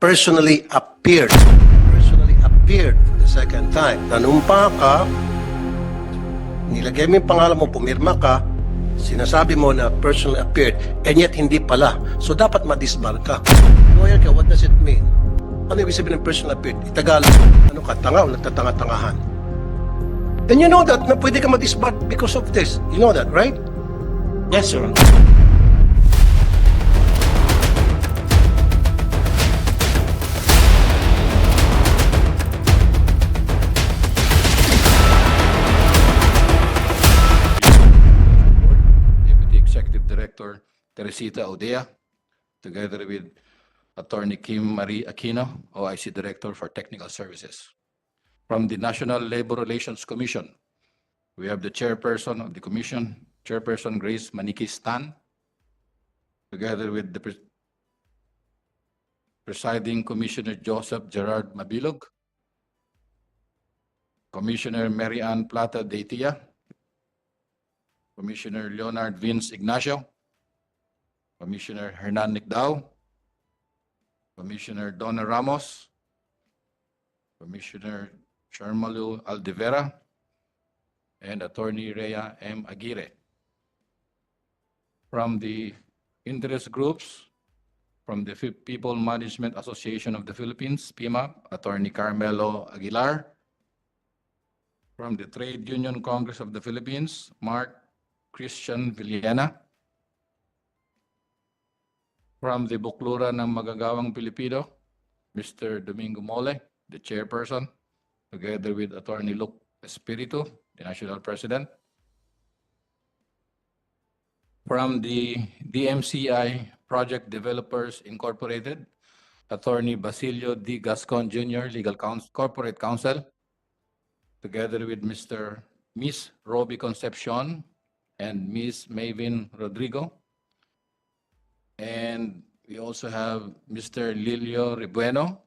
personally appeared for the second time. Nanumpa ka, nilagay mo yung pangalan mo, pumirma ka, sinasabi mo na personally appeared, and yet hindi pala. So dapat ma-disbar ka. Lawyer ka, what does it mean? Ano ibig sabihin ng personally appeared? Itagalog, ano ka, tanga o nagtatanga-tangahan? And you know that na pwede ka ma-disbar because of this. You know that, right? Yes, Your Honor. Deputy Executive Director Teresita Odea, together with Attorney Kim Marie Aquino, OIC Director for Technical Services. From the National Labor Relations Commission, we have the Chairperson of the Commission, Chairperson Grace Maniki-Stan, together with the Presiding Commissioner Joseph Gerard Mabilog, Commissioner Mary Ann Plata Deitia, Commissioner Leonard Vince Ignacio, Commissioner Hernan Nicdao, Commissioner Donna Ramos, Commissioner Sharmalu Aldivera, and Attorney Rhea M. Aguirre. From the interest groups, from the People Management Association of the Philippines, PIMA, Attorney Carmelo Aguilar. From the Trade Union Congress of the Philippines, Mark Christian Villena. From the Buklura ng Magagawang Pilipino, Mr. Domingo Mole, the chairperson, together with Attorney Luke Espiritu, the national president. From the DMCI Project Developers Incorporated, Attorney Basilio D. Gascon Jr., Legal Corporate Counsel, together with Miss Roby Concepcion and Miss Mavin Rodrigo. And we also have Mr. Lilio Ribueno,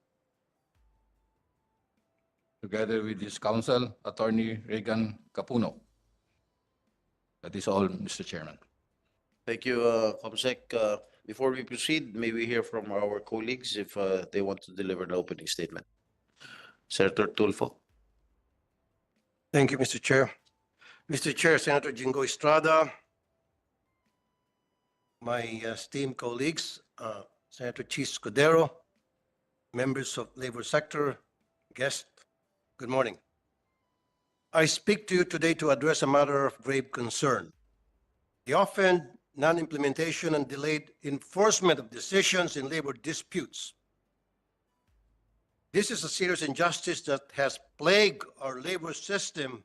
together with his counsel, Attorney Regan Capuno. That is all, Mr. Chairman. Thank you, Comsec. Before we proceed, may we hear from our colleagues if they want to deliver the opening statement. Senator Tulfo. Thank you, Mr. Chair. Mr. Chair, Senator Jingo Estrada, my esteemed colleagues, Senator Chis Scudero, members of labor sector, guests, good morning. I speak to you today to address a matter of grave concern. The often non-implementation and delayed enforcement of decisions in labor disputes. This is a serious injustice that has plagued our labor system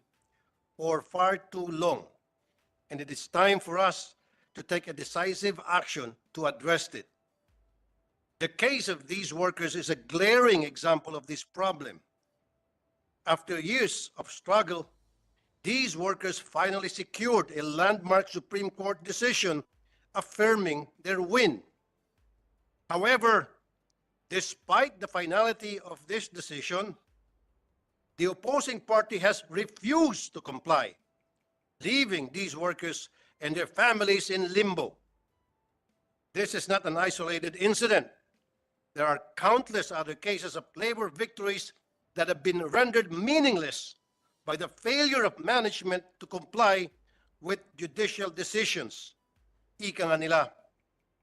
for far too long, and it is time for us to take a decisive action to address it. The case of these workers is a glaring example of this problem. After years of struggle, these workers finally secured a landmark Supreme Court decision affirming their win. However, despite the finality of this decision, the opposing party has refused to comply, leaving these workers and their families in limbo. This is not an isolated incident. There are countless other cases of labor victories that have been rendered meaningless by the failure of management to comply with judicial decisions. Ika nga nila,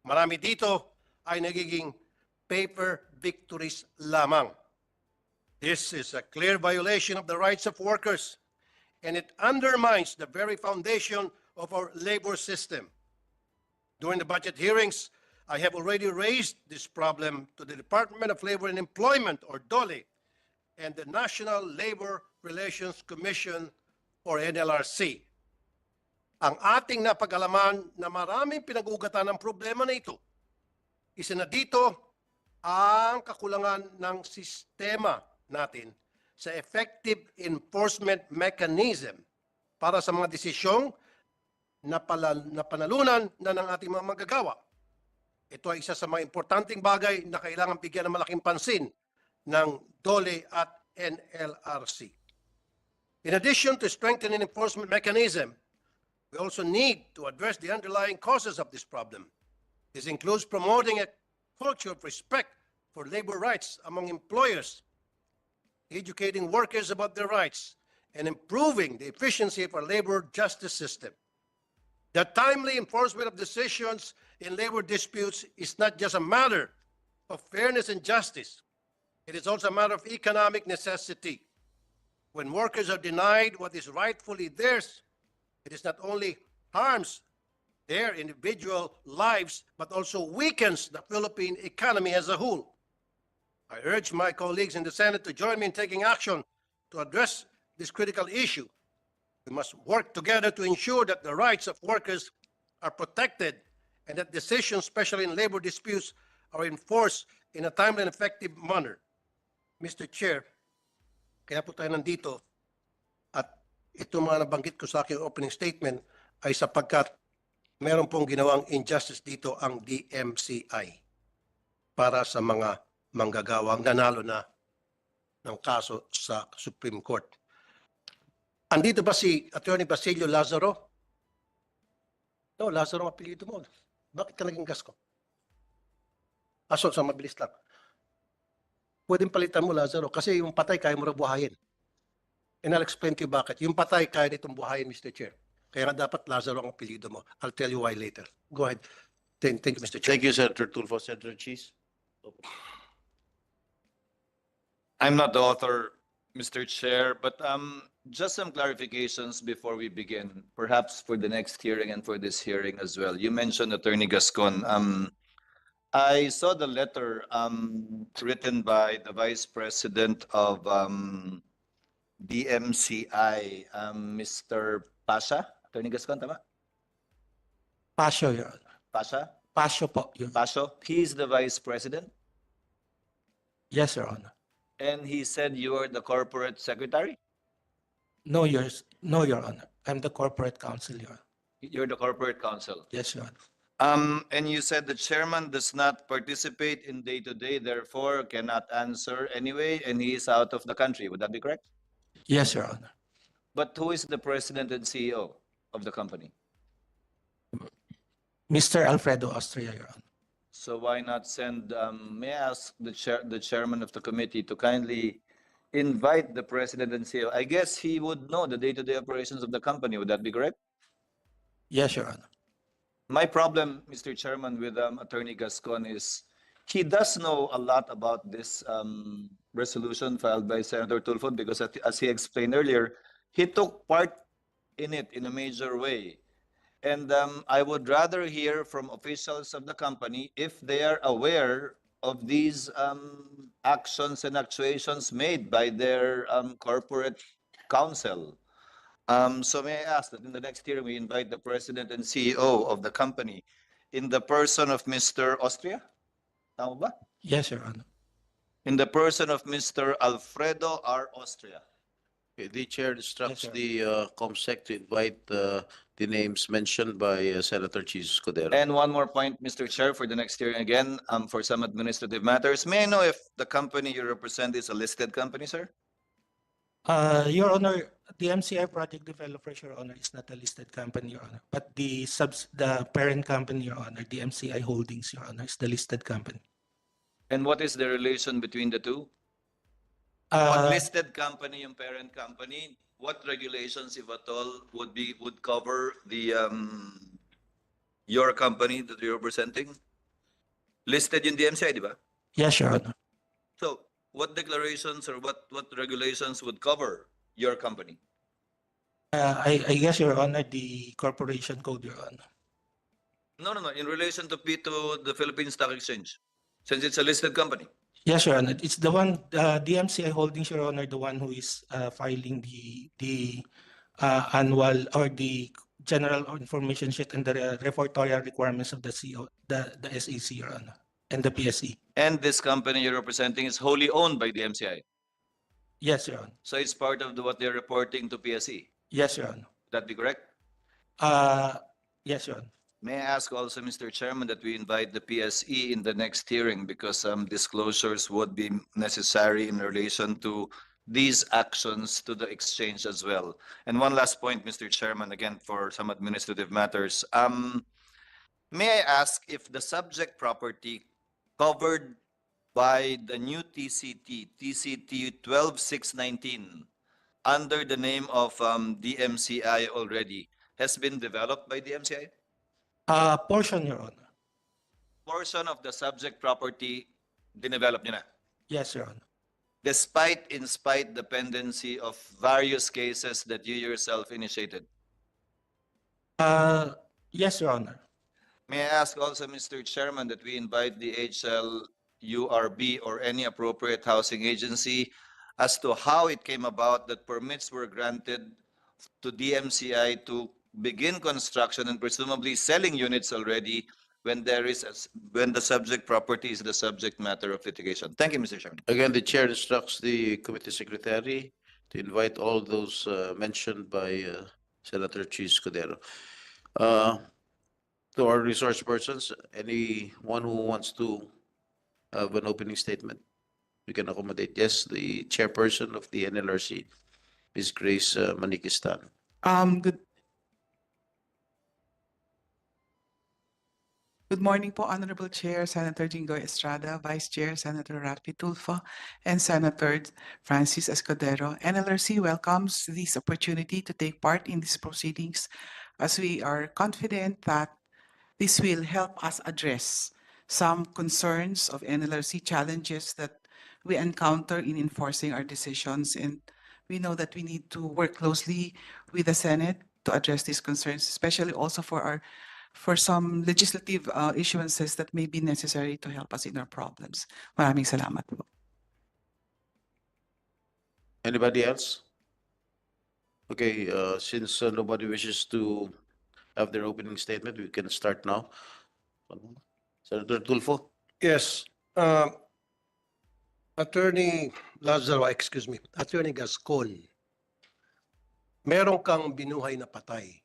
marami dito ay nagiging paper victories lamang. This is a clear violation of the rights of workers, and it undermines the very foundation of our labor system. During the budget hearings, I have already raised this problem to the Department of Labor and Employment, or DOLE, and the National Labor Relations Commission, or NLRC. Ang ating napag-alaman na maraming pinag-ugatan ng problema na ito. Isa na dito ang kakulangan ng sistema natin sa effective enforcement mechanism para sa mga desisyong na panalunan na ng ating mga manggagawa. Ito ay isa sa mga importanteng bagay na kailangan bigyan ng malaking pansin ng DOLE at NLRC. In addition to strengthening enforcement mechanism, we also need to address the underlying causes of this problem. This includes promoting a culture of respect for labor rights among employers, educating workers about their rights, and improving the efficiency of our labor justice system. The timely enforcement of decisions in labor disputes is not just a matter of fairness and justice. It is also a matter of economic necessity. When workers are denied what is rightfully theirs, it is not only harms their individual lives, but also weakens the Philippine economy as a whole. I urge my colleagues in the Senate to join me in taking action to address this critical issue. We must work together to ensure that the rights of workers are protected and that decisions, especially in labor disputes, are enforced in a timely and effective manner. Mr. Chair, kaya po tayo nandito at ito mga nabanggit ko sa aking opening statement ay sapagkat meron pong ginawang injustice dito ang DMCI para sa mga manggagawang nanalo na ng kaso sa Supreme Court. Andito ba si Attorney Basilio Lazaro? No, Lazaro ang apelyido mo. Bakit ka naging gasko? Aso, sa mabilis lang. Pwedeng palitan mo, Lazaro, kasi yung patay kaya mo rin buhayin. And I'll explain to you bakit. Yung patay kaya nitong buhayin, Mr. Chair. Kaya nga dapat Lazaro ang apelyido mo. I'll tell you why later. Go ahead. Thank you, Mr. Chair. Thank you, Senator Tulfo. Senator Cheese. I'm not the author, Mr. Chair, but just some clarifications before we begin, perhaps for the next hearing and for this hearing as well. You mentioned Attorney Gascon. I saw the letter written by the Vice President of DMCI, Mr. Pasha. Attorney Gascon, tama? Pasio, Your Honor. Pasha? Pasio po, Your Honor. Pasho? He's the Vice President, Yes, Your Honor. and he said you are the Corporate Secretary? No, Your Honor. I'm the corporate counsel, Your Honor. You're the Corporate Counsel. Yes, Your Honor. And you said the chairman does not participate in day-to-day, therefore cannot answer anyway, and he is out of the country. Would that be correct? Yes, Your Honor. But who is the president and CEO of the company? Mr. Alfredo Austria, Your Honor. So why not send, may I ask the chairman of the committee to kindly invite the president and CEO? I guess he would know the day-to-day operations of the company. Would that be correct? Yes, Your Honor. My problem, Mr. Chairman, with Attorney Gascon is he does know a lot about this resolution filed by Senator Tulfo because as he explained earlier, he took part in it in a major way. And I would rather hear from officials of the company if they are aware of these actions and actuations made by their corporate counsel. So may I ask that in the next hearing we invite the president and CEO of the company in the person of Mr. Austria? Tama ba? Yes, Your Honor. In the person of Mr. Alfredo R. Austria. Okay, the chair instructs Yes, sir. the COMSEC to invite the names mentioned by Senator Cheese Escudero. And one more point, Mr. Chair, for the next hearing again, for some administrative matters. May I know if the company you represent is a listed company, sir? Your Honor, the MCI Project Developers, Your Honor, is not a listed company, Your Honor. But the parent company, Your Honor, the MCI Holdings, Your Honor, is the listed company. And what is the relation between the two? What Uh, listed company yung parent company? What regulations, if at all, would cover the your company that you're representing? Listed yung DMCI, di ba? yes, Your Honor. So what declarations or what regulations would cover your company? I guess, Your Honor, the corporation code, Your Honor. No. In relation to the Philippine Stock Exchange, since it's a listed company. Yes, Your Honor. It's the one, DMCI Holdings, Your Honor, the one who is filing the annual or the general information sheet and the reportorial requirements of the CO, the SEC, Your Honor, and the PSE. And this company you're representing is wholly owned by the MCI. Yes, Your Honor. So it's part of what they're reporting to PSE. Yes, Your Honor. Would that be correct? Yes, Your Honor. May I ask also, Mr. Chairman, that we invite the PSE in the next hearing because disclosures would be necessary in relation to these actions to the exchange as well. And one last point, Mr. Chairman, again, for some administrative matters. May I ask if the subject property covered by the new TCT 12619, under the name of DMCI already, has been developed by DMCI? Portion, Your Honor. Portion of the subject property, dinevelop nyo na. Yes, Your Honor. Despite, in spite, the pendency of various cases that you yourself initiated. Yes, Your Honor. May I ask also, Mr. Chairman, that we invite the HLURB or any appropriate housing agency as to how it came about that permits were granted to DMCI to begin construction and presumably selling units already when when the subject property is the subject matter of litigation. Thank you, Mr. Chairman. Again, the chair instructs the committee secretary to invite all those mentioned by Senator Cheese Escudero. To our resource persons, anyone who wants to have an opening statement, we can accommodate. Yes, the chairperson of the NLRC, Ms. Grace Manikistan. Good morning po, Honorable Chair, Senator Jingoy Estrada, Vice Chair, Senator Raffy Tulpo, and Senator Francis Escudero. NLRC welcomes this opportunity to take part in these proceedings as we are confident that this will help us address some concerns of NLRC challenges that we encounter in enforcing our decisions. And we know that we need to work closely with the Senate to address these concerns, especially also for some legislative issuances that may be necessary to help us in our problems. Maraming salamat po. Anybody else? Okay, since nobody wishes to have their opening statement, we can start now. Senator Tulfo. Yes. Attorney Lazaro, excuse me, Attorney Gascon, meron kang binuhay na patay.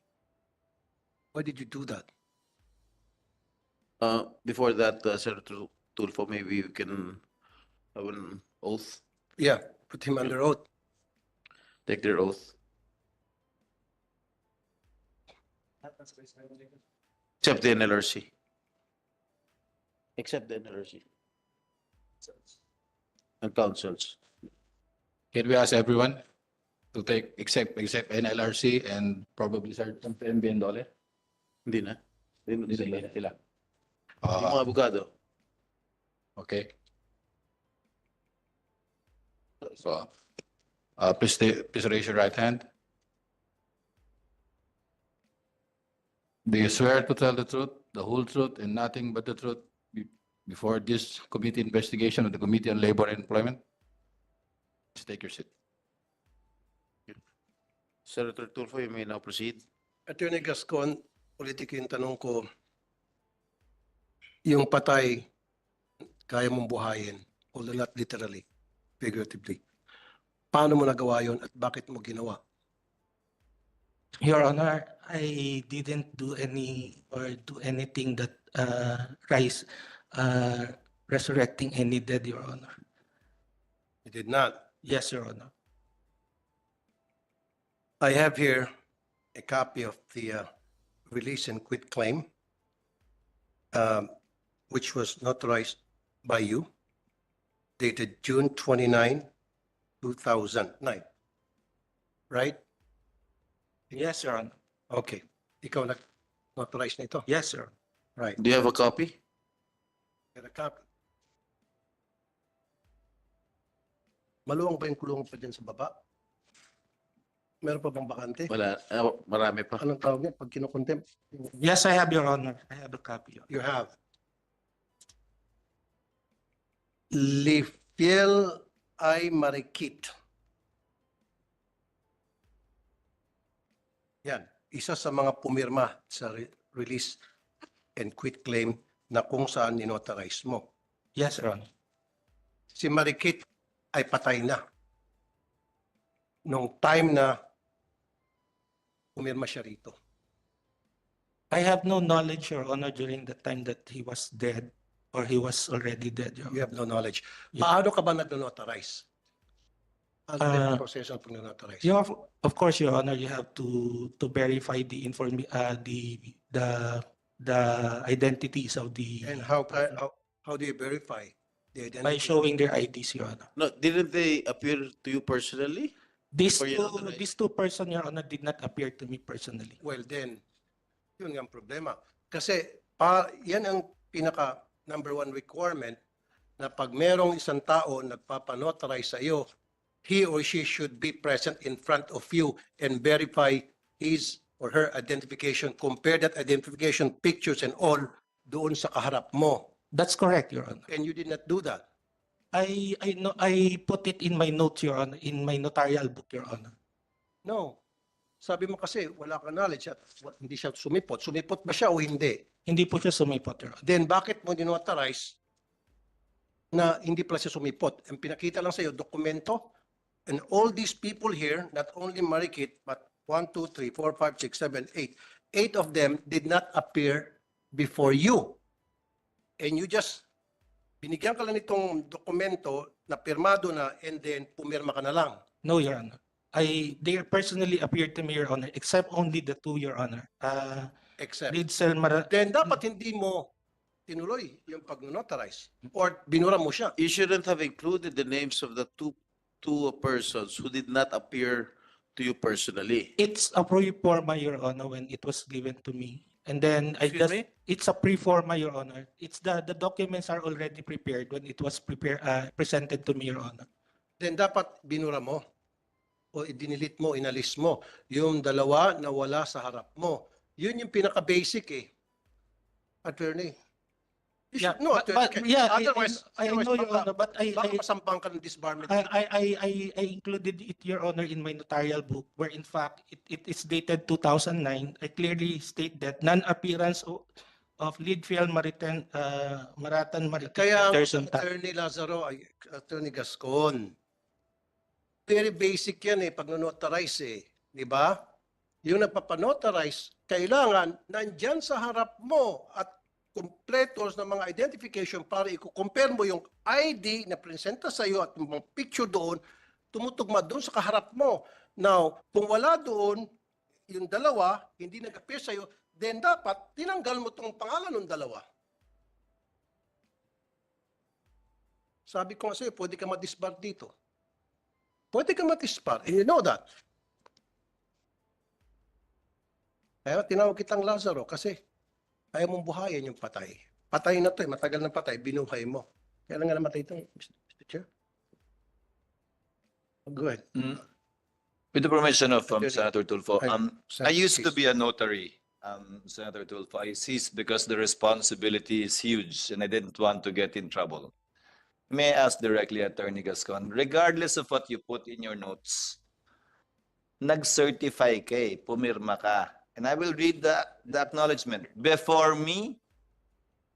Why did you do that? Before that, Senator Tulfo, maybe we can have an oath, Yeah, put him under oath. take their oath. Except the NLRC. Except the NLRC. And councils. Can we ask everyone to take, except NLRC and probably Sergeant MB and Dole? Hindi na. Hindi Sila. na. Sila. Yung mga abogado. Okay. So, please raise your right hand. Do you swear to tell the truth, the whole truth, and nothing but the truth before this committee investigation of the Committee on Labor and Employment? Please take your seat. Senator Tulfo, you may now proceed. Attorney Gascon, politiko yung tanong ko, yung patay, kaya mong buhayin, although not literally, figuratively. Paano mo nagawa yun at bakit mo ginawa? Your Honor, I didn't do anything that resurrecting any dead, Your Honor. You did not. Yes, Your Honor. I have here a copy of the release and quit claim, which was notarized by you, dated June 29, 2009. Right? Yes, Your Honor. Okay. Ikaw nag-notarize na ito? Yes, sir. Right. Do you have a copy? Get a copy. Maluwang ba yung kulungan pa dyan sa baba? Meron pa bang bakante? Wala. Marami pa. Anong tawag niya pag kinukontem? Yes, I have, Your Honor. I have a copy. You have. Lifiel I. Marikit. Yan. Isa sa mga pumirma sa release and quit claim na kung saan ninotarize mo. Yes, Your Honor. Si Marikit ay patay na. Nung time na pumirma siya rito. I have no knowledge, Your Honor, during the time that he was dead or he was already dead, Your You Honor. have no knowledge. Yeah. Paano ka ba nag-notarize? Ano yung proseso ng pag-notarize? You have, of course, Your Honor, you have to verify the the identities of the. And how do you verify The by identity. showing their IDs, Your Honor. No, didn't they appear to you personally? These Or you two, authorized? these two person, Your Honor, did not appear to me personally. Well, then, yun nga ang problema. Kasi yan ang pinaka number one requirement na pag merong isang tao nagpapanotarize sa iyo, he or she should be present in front of you and verify his or her identification, compare that identification pictures and all doon sa kaharap mo. That's correct, Your Honor. And you did not do that. I put it in my notes, Your Honor, in my notarial book, Your Honor. No. Sabi mo kasi wala ka knowledge at hindi siya sumipot. Sumipot ba siya o hindi? Hindi po siya sumipot, Your Honor. Then bakit mo dinotarize na hindi pala siya sumipot? Ang pinakita lang sa iyo, dokumento. And all these people here, not only Marikit, but 1, 2, 3, 4, 5, 6, 7, 8. 8 of them did not appear before you. And you just, binigyan ka lang itong dokumento na pirmado na and then pumirma ka na lang. No, Your Honor. They personally appeared to me, Your Honor, except only the two, Your Honor. Except. Then dapat hindi mo tinuloy yung pag-notarize or binura mo siya. You shouldn't have included the names of the two persons who did not appear to you personally. It's a pre-forma, Your Honor, when it was given to me. And then Excuse me? it's a pre-forma, Your Honor. It's the documents are already prepared when it was presented to me, Your Honor. Then dapat binura mo o idinilit mo, inalis mo yung dalawa na wala sa harap mo. Yun yung pinaka-basic eh. Attorney. You should know, attorney. Otherwise, I know, Your Honor, but baka masampang ka ng disbarment. I included it, Your Honor, in my notarial book, where in fact it is dated 2009. I clearly state that non-appearance of lead field Maratan Kaya, Marikit Attorney Lazaro, Attorney Gascon, very basic yan eh, pag notarize eh. Di ba? Yung nagpapanotarize, kailangan nandyan sa harap mo at kompletos ng mga identification para i-compare mo yung ID na presenta sa iyo at yung mga picture doon, tumutugma doon sa kaharap mo. Now, kung wala doon, yung dalawa, hindi nag-appear sa iyo, then dapat tinanggal mo itong pangalan ng dalawa. Sabi ko nga sa iyo, pwede ka ma-disbar dito. Pwede ka ma-disbar. And you know that. Kaya tinawag kitang Lazaro kasi ayaw mong buhayin yung patay. Patay na to eh, matagal na patay, binuhay mo. Kaya lang nga namatay ito, Mr. Chair. Go ahead. With the permission of Attorney. Senator Tulfo, Sir, I used to please. be a notary, Senator Tulfo. I ceased because the responsibility is huge and I didn't want to get in trouble. May I ask directly, Attorney Gascon, regardless of what you put in your notes, nag-certify ka eh, pumirma ka. And I will read the acknowledgement. Before me,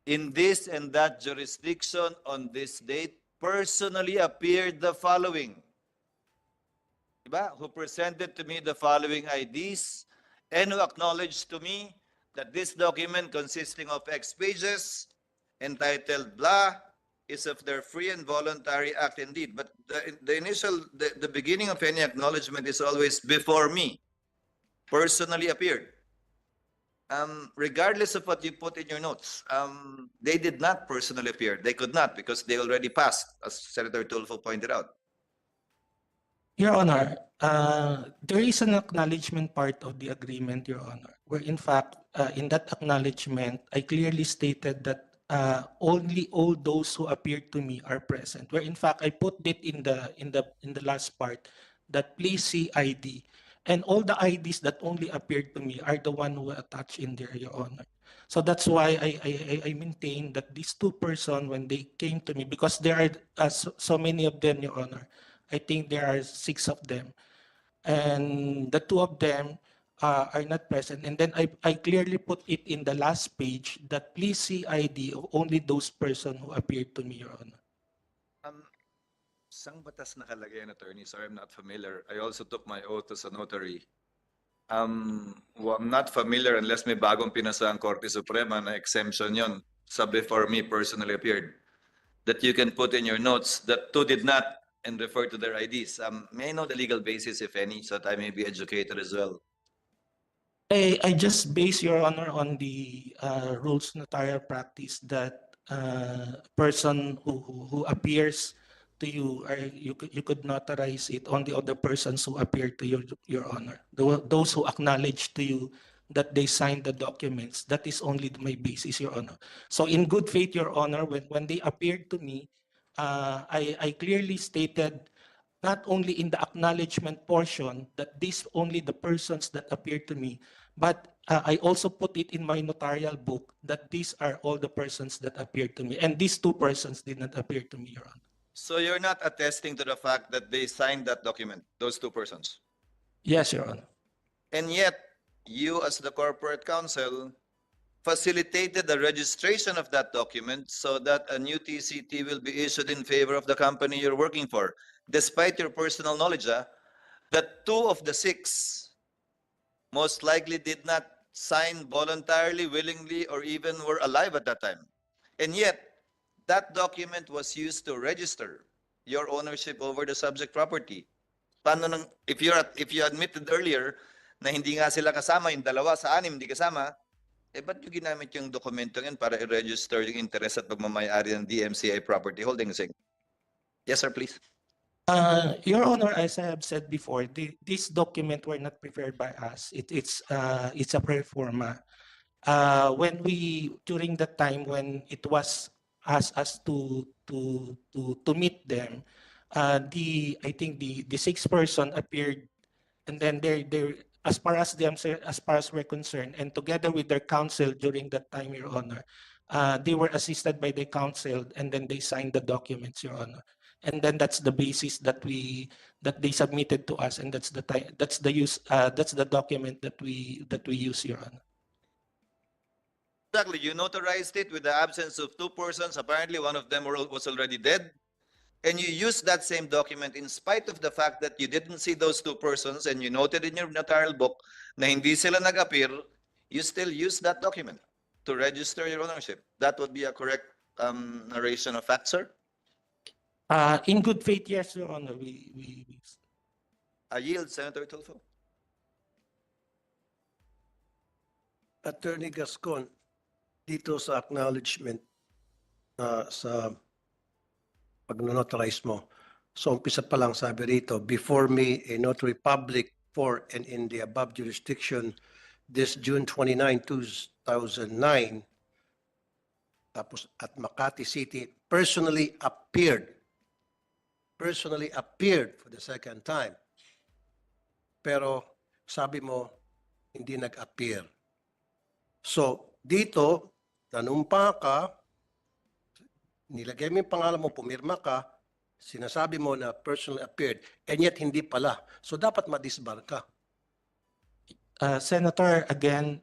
in this and that jurisdiction on this date, personally appeared the following. Diba? Who presented to me the following IDs and who acknowledged to me that this document consisting of X pages entitled blah is of their free and voluntary act indeed. But the beginning of any acknowledgement is always before me. Personally appeared. Regardless of what you put in your notes, they did not personally appear. They could not because they already passed, as Senator Tulfo pointed out. Your Honor, there is an acknowledgement part of the agreement, Your Honor, where in fact, in that acknowledgement, I clearly stated that only all those who appeared to me are present. Where in fact, I put it in the last part that please see ID. And all the IDs that only appeared to me are the one who attached in there, Your Honor. So that's why I maintain that these two persons, when they came to me, because there are so many of them, Your Honor, I think there are 6 of them. And the 2 of them are not present. And then I clearly put it in the last page that please see ID of only those persons who appeared to me, Your Honor. Sang batas nakalagay an attorney? Sorry, I'm not familiar. I also took my oath as a notary. Well, I'm not familiar unless may bagong pinasa ang Korte Suprema na exemption yon sa before me personally appeared. That you can put in your notes that 2 did not and refer to their IDs. May I know the legal basis, if any, so that I may be educated as well? I just base, Your Honor, on the rules notarial practice that person who appears to you, or you could notarize it on the other persons who appear to your honor. Those who acknowledge to you that they signed the documents, that is only my basis, your honor. So in good faith, your honor, when they appeared to me, I clearly stated, not only in the acknowledgement portion, that these only the persons that appeared to me, but I also put it in my notarial book that these are all the persons that appeared to me. And these two persons did not appear to me, your honor. So you're not attesting to the fact that they signed that document, those two persons? Yes, your honor. And yet, you as the corporate counsel facilitated the registration of that document so that a new TCT will be issued in favor of the company you're working for, despite your personal knowledge that 2 of the 6 most likely did not sign voluntarily, willingly, or even were alive at that time. And yet, that document was used to register your ownership over the subject property. Paano nang, if you admitted earlier na hindi nga sila kasama, yung 2 sa 6 hindi kasama, ba't yung ginamit yung dokumento yun para i-register yung interest at pagmamayari ng DMCI Property Holdings? Yes, sir, please. Your honor, as I have said before, this document were not prepared by us. It's a pro forma. When we, during the time when it was asked us to meet them, I think the 6th person appeared, and then they as far as we're concerned, and together with their counsel during that time, your honor, they were assisted by the counsel, and then they signed the documents, your honor. And then that's the basis that they submitted to us, and that's the document that we use, your honor. Exactly. You notarized it with the absence of 2 persons. Apparently, one of them was already dead. And you used that same document in spite of the fact that you didn't see those 2 persons, and you noted in your notarial book na hindi sila nag-appear, you still use that document to register your ownership. That would be a correct narration of facts, sir? In good faith, yes, your honor. I yield, Senator Tulfo. Attorney Gascon, dito sa acknowledgement sa pag-notarize mo. So umpisa pa lang sabi rito, before me a notary public for and in the above jurisdiction this June 29, 2009, tapos at Makati City, personally appeared for the second time. Pero sabi mo, hindi nag-appear. So dito, nanumpa ka, nilagay mo yung pangalan mo, pumirma ka, sinasabi mo na personally appeared, and yet hindi pala. So dapat ma-disbar ka. Senator, again,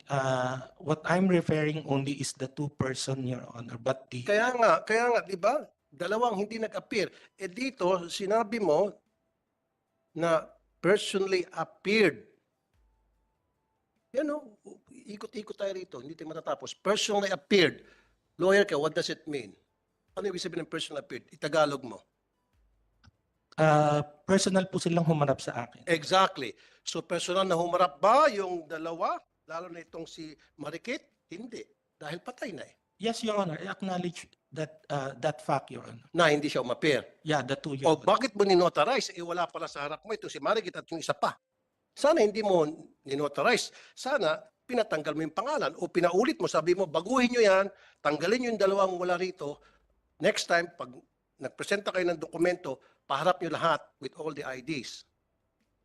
what I'm referring only is the 2 person, your honor. But Kaya nga, di ba? Dalawang hindi nag-appear. Dito, sinabi mo na personally appeared. Yan o, ikot-ikot tayo rito, hindi tayo matatapos. Personally appeared. Lawyer ka, what does it mean? Ano ibig sabihin ng personal appeared? Itagalog mo. personal po silang humarap sa akin. Exactly. So personal na humarap ba yung dalawa? Lalo na itong si Marikit? Hindi. Dahil patay na eh. Yes, Your Honor. I acknowledge that fact, Your Honor. Na hindi siya umapir. Yeah, the 2 Your O Honor. bakit mo ninotarize? Wala pala sa harap mo itong si Marikit at yung isa pa. Sana hindi mo ninotarize. Sana pinatanggal mo yung pangalan o pinaulit mo. Sabi mo, baguhin nyo yan, tanggalin nyo yung dalawang wala rito. Next time, pag nagpresenta kayo ng dokumento, paharap nyo lahat with all the IDs.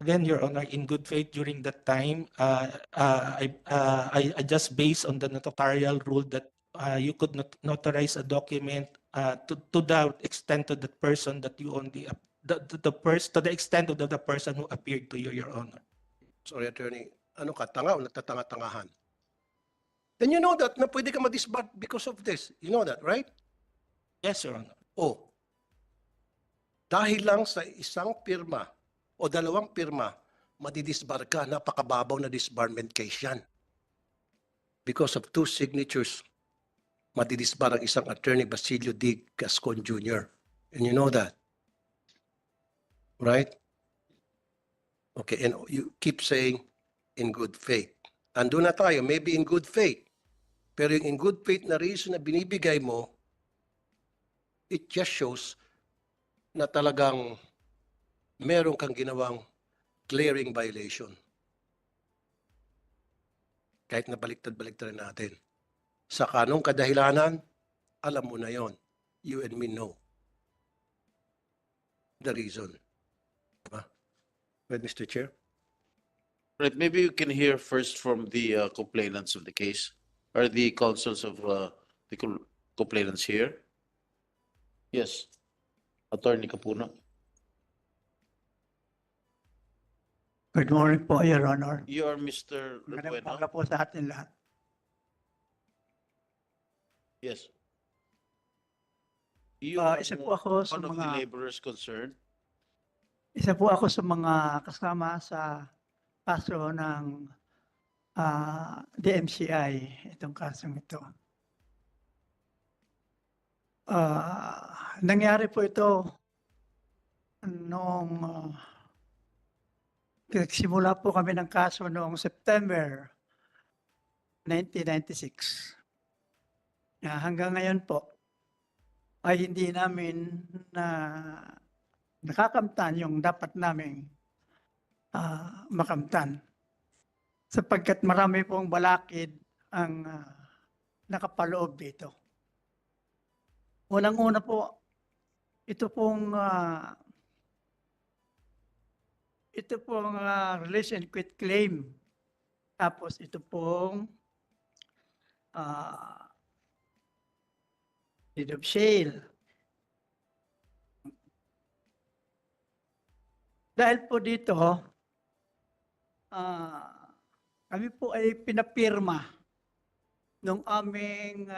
Again, Your Honor, in good faith during that time, I just based on the notarial rule that you could not notarize a document to the extent of the person that you only to the extent of the person who appeared to you, Your Honor. Sorry, attorney. Ano ka, tanga o nagtatanga-tangahan? Then you know that na pwede ka ma-disbar because of this. You know that, right? Yes, Your Honor. Oh, dahil lang sa isang pirma o dalawang pirma, madidisbar ka, napakababaw na disbarment case yan. Because of 2 signatures, madidisbar ang isang attorney, Basilio D. Gascon Jr. And you know that. Right? Okay, and you keep saying, in good faith. Ando na tayo, maybe in good faith. Pero yung in good faith na reason na binibigay mo, it just shows na talagang meron kang ginawang glaring violation. Kahit na baliktad-baliktad natin. Sa kanong kadahilanan, alam mo na yon. You and me know the reason. Diba? Well, Mr. Chair? Right, maybe you can hear first from the complainants of the case, or the counsels of the complainants here. Yes, Attorney Capuna. Good morning po, Your Honor. You are Mr. Magandang Rebueno? umaga po sa atin lahat. Yes. You Isa po ako sa one of the mga laborers concerned. isa po ako sa mga kasama sa kaso ng DMCI, itong kasong ito. Nangyari po ito noong nagsimula po kami ng kaso noong September 1996. Hanggang ngayon po ay hindi namin nakakamtan yung dapat naming makamtan. Sapagkat marami pong balakid ang nakapaloob dito. Unang-una po, ito pong release and quit claim. Tapos ito pong deed of sale. Dahil po dito, kami po ay pinapirma nung aming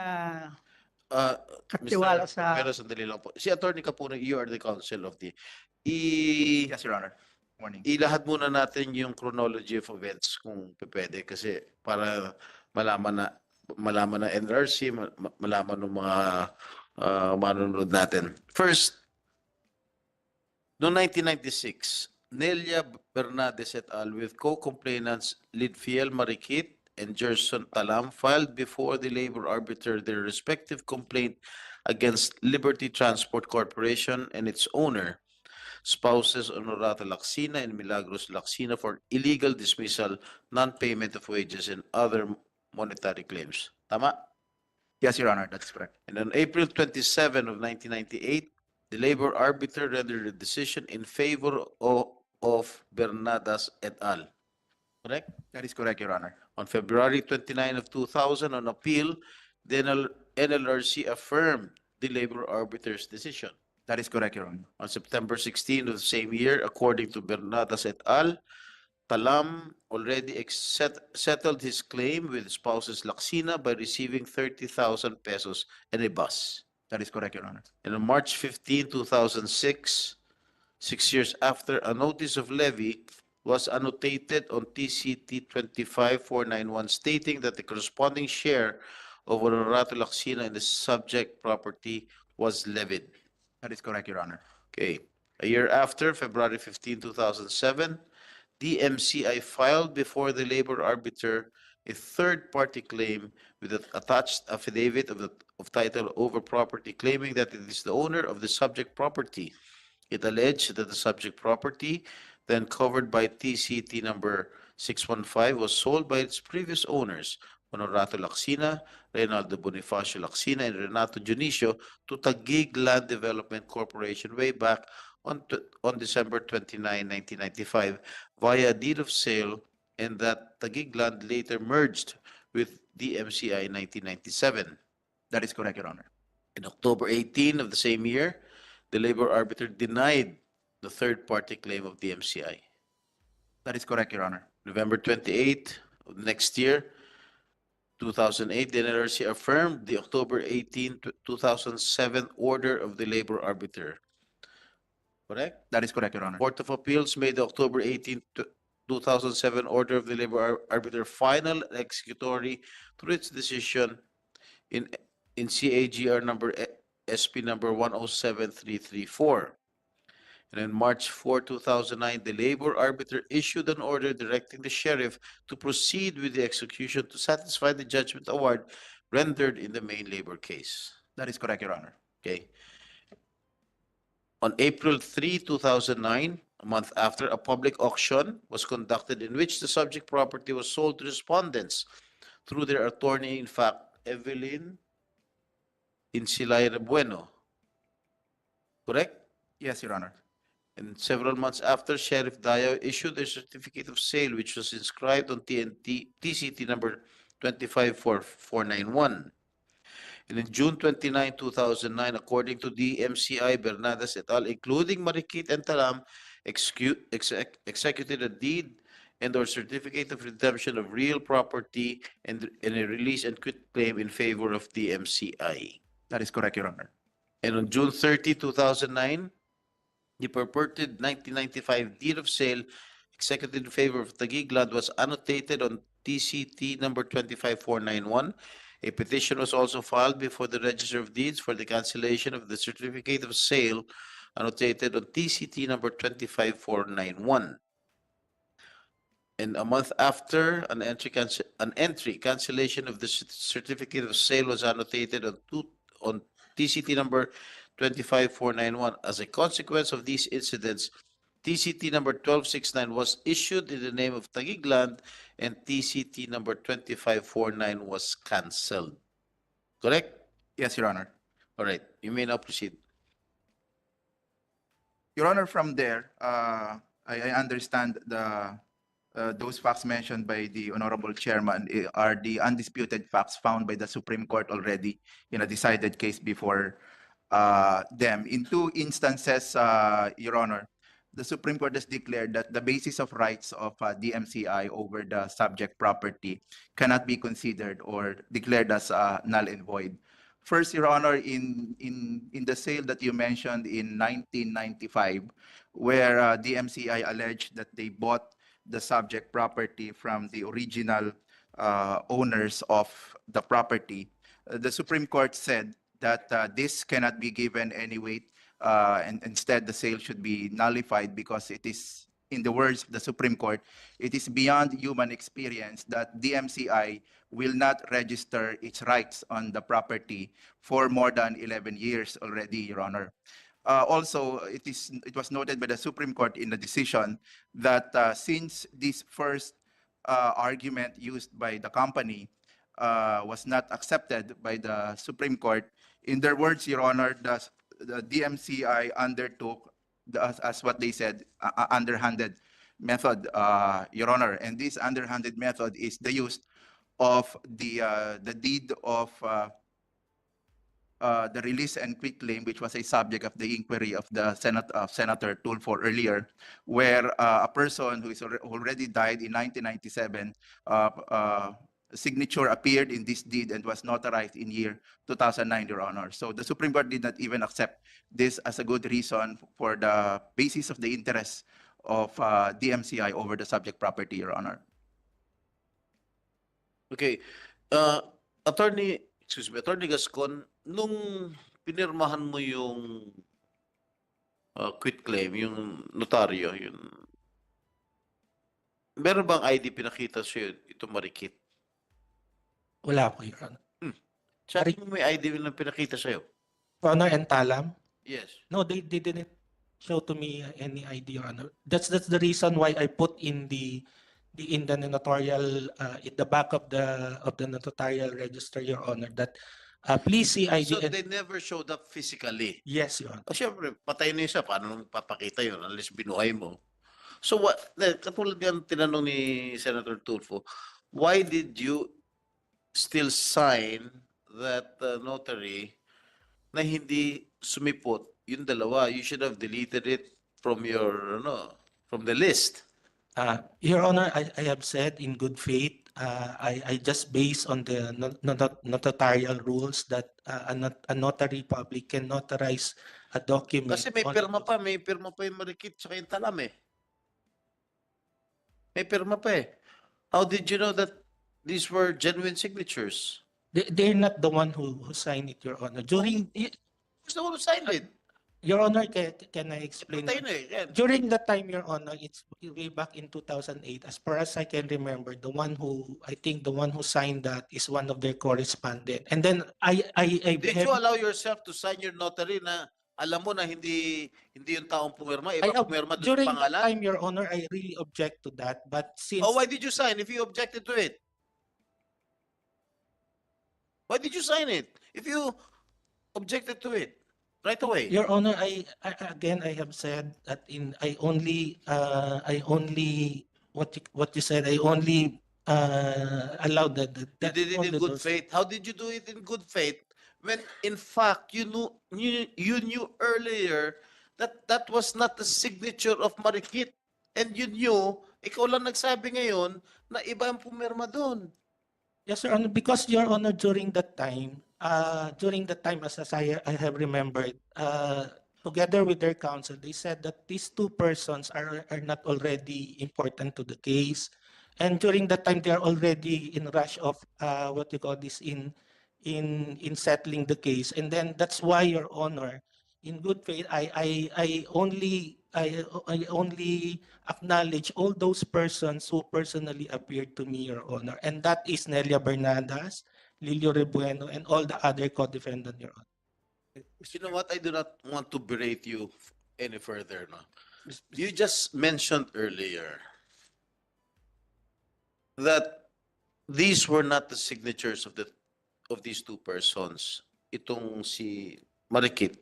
katiwala sa... Pero sandali lang po. Si Attorney Capuna, you are the counsel of the... Yes, Your Honor. Morning. Ilahad muna natin yung chronology of events kung pwede kasi para malaman na NRC, malaman ng mga manonood natin. First, noong 1996, Nelia Bernades et al. With co-complainants Lidfiel Marikit and Gerson Talam filed before the labor arbiter their respective complaint against Liberty Transport Corporation and its owner, spouses Honorato Lacsina and Milagros Lacsina, for illegal dismissal, non-payment of wages, and other monetary claims. Tama? Yes, Your Honor, that's correct. And on April 27 of 1998, the labor arbiter rendered a decision in favor of Bernadas et al. Correct? That is correct, Your Honor. On February 29 of 2000, on appeal, the NLRC affirmed the labor arbiter's decision. That is correct, Your Honor. On September 16 of the same year, according to Bernadas et al., Talam already settled his claim with spouses Lacsina by receiving 30,000 pesos and a bus. That is correct, Your Honor. And on March 15, 2006, 6 years after, a notice of levy was annotated on TCT 25491 stating that the corresponding share of Honorato Lacsina in the subject property was levied. That is correct, Your Honor. Okay. A year after, February 15, 2007, DMCI filed before the labor arbiter a third-party claim with an attached affidavit of title over property claiming that it is the owner of the subject property. It alleged that the subject property, then covered by TCT number 615, was sold by its previous owners, Honorato Lacsina, Reynaldo Bonifacio Lacsina, and Renato Dionisio, to Taguig Land Development Corporation way back on December 29, 1995, via deed of sale, and that Taguig Land later merged with DMCI in 1997. That is correct, Your Honor. In October 18 of the same year, the labor arbiter denied the third-party claim of DMCI. That is correct, Your Honor. November 28 of next year, 2008, the NLRC affirmed the October 18, 2007 order of the labor arbiter. Correct? That is correct, Your Honor. Court of Appeals made the October 18, 2007 order of the labor arbiter final and executory through its decision in CAGR number SP number 107334. And on March 4, 2009, the labor arbiter issued an order directing the sheriff to proceed with the execution to satisfy the judgment award rendered in the main labor case. That is correct, Your Honor. Okay. On April 3, 2009, a month after, a public auction was conducted in which the subject property was sold to respondents through their attorney, in fact, Evelyn Insilaire Bueno. Correct? Yes, Your Honor. And several months after, Sheriff Dayo issued a certificate of sale which was inscribed on TCT number 254491. And in June 29, 2009, according to the MCI, Bernardes et al., including Marikit and Talam, executed a deed and or certificate of redemption of real property and a release and quit claim in favor of the MCI. That is correct, Your Honor. And on June 30, 2009, the purported 1995 deed of sale executed in favor of Taguig Land was annotated on TCT number 25491. A petition was also filed before the Register of Deeds for the cancellation of the certificate of sale annotated on TCT number 25491. And a month after, an entry cancellation of the certificate of sale was annotated on TCT number 25491. As a consequence of these incidents, TCT number 1269 was issued in the name of Taguig Land and TCT number 2549 was cancelled. Correct? Yes, Your Honor. All right, you may now proceed. Your Honor, from there, I understand those facts mentioned by the Honorable Chairman are the undisputed facts found by the Supreme Court already in a decided case before them. In two instances, Your Honor, the Supreme Court has declared that the basis of rights of DMCI over the subject property cannot be considered or declared as null and void. First, Your Honor, in the sale that you mentioned in 1995, where DMCI alleged that they bought the subject property from the original owners of the property, the Supreme Court said that this cannot be given any weight, and instead the sale should be nullified because it is, in the words of the Supreme Court, it is beyond human experience that DMCI will not register its rights on the property for more than 11 years already, Your Honor. Also, it was noted by the Supreme Court in the decision that since this first argument used by the company was not accepted by the Supreme Court, in their words, Your Honor, the DMCI undertook, as what they said, underhanded method, Your Honor. And this underhanded method is the use of the deed of the release and quit claim, which was a subject of the inquiry of the Senator Tulpo earlier, where a person who is already died in 1997, signature appeared in this deed and was notarized in year 2009, Your Honor. So the Supreme Court did not even accept this as a good reason for the basis of the interest of DMCI over the subject property, Your Honor. Okay. Attorney Gascon, nung pinirmahan mo yung quit claim, yung notaryo, meron bang ID pinakita sa'yo ito Marikit? Wala po, Your Honor. Sabi mo may ID na pinakita sa'yo? Your Honor and Talam? Yes. No, they didn't show to me any ID, Your Honor. That's the reason why I put in the notarial at the back of the notarial register, Your Honor, that please see ID. So they never showed up physically? Yes, Your Honor. O syempre, patay na isa. Paano nung papakita yun unless binuhay mo? So what, katulad yan tinanong ni Senator Tulfo, why did you still sign that notary na hindi sumipot yung dalawa? You should have deleted it from your, from the list. Your Honor, I have said in good faith, I just based on the notarial rules that a notary public can notarize a document. Kasi may pirma pa yung Marikit tsaka yung Talam eh. May pirma pa eh. How did you know that these were genuine signatures? They're not the one who signed it, Your Honor. Who's the one who signed it? Your Honor, can I explain? Patay na eh. Yan. During that time, Your Honor, it's way back in 2008. As far as I can remember, the one who signed that is one of their correspondent. And then Did you allow yourself to sign your notary na alam mo na hindi yung taong pumirma, I, iba pumirma doon sa during that pangalan? time, Your Honor, I really object to that. But since Oh, why did you sign if you objected to it? Why did you sign it if you objected to it right away? Your Honor, again, I have said that I only what you said, I only allowed that. You did it in good faith. How did you do it in good faith when in fact you knew earlier that that was not the signature of Marikit, and you knew, ikaw lang nagsabi ngayon na iba ang pumirma doon. Yes, Your Honor, because Your Honor, during that time, as I have remembered, together with their counsel, they said that these two persons are not already important to the case. And during that time, they are already in rush of what you call this in settling the case. And then that's why, Your Honor, in good faith, I only acknowledge all those persons who personally appeared to me, Your Honor. And that is Nelia Bernadas, Lilio Rebueno, and all the other co-defendants, Your Honor. You know what? I do not want to berate you any further. No? You just mentioned earlier that these were not the signatures of these two persons. Itong si Marikit,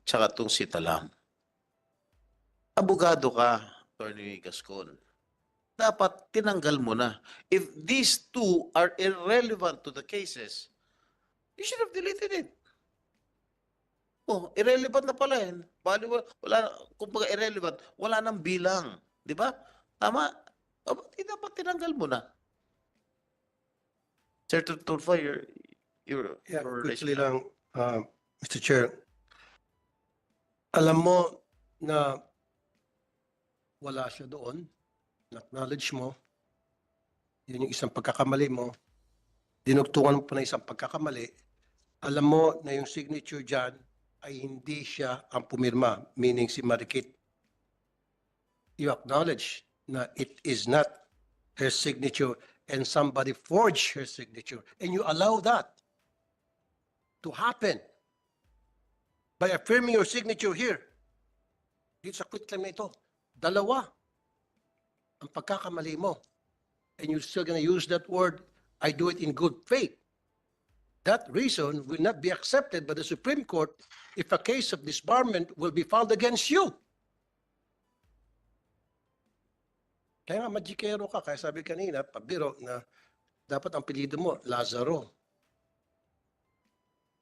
tsaka itong si Talam. Abogado ka, Attorney Gascon. Dapat tinanggal mo na. If these two are irrelevant to the cases, you should have deleted it. Oh, irrelevant na pala yan. Wala, kumbaga irrelevant, wala nang bilang. Di ba? Tama? Dapat tinanggal mo na. Sir Tulfo, you're Quickly lang, Mr. Chair. Alam mo na wala siya doon. Acknowledge mo. Yun yung isang pagkakamali mo. Dinugtungan mo pa na isang pagkakamali. Alam mo na yung signature dyan ay hindi siya ang pumirma, meaning si Marikit. You acknowledge na it is not her signature and somebody forged her signature. And you allow that to happen by affirming your signature here. Dito sa quit claim na ito. Dalawa ang pagkakamali mo. And you're still gonna use that word, I do it in good faith. That reason will not be accepted by the Supreme Court if a case of disbarment will be filed against you. Kaya nga magikero ka, kaya sabi kanina, pabiro na dapat ang apelyido mo, Lazaro.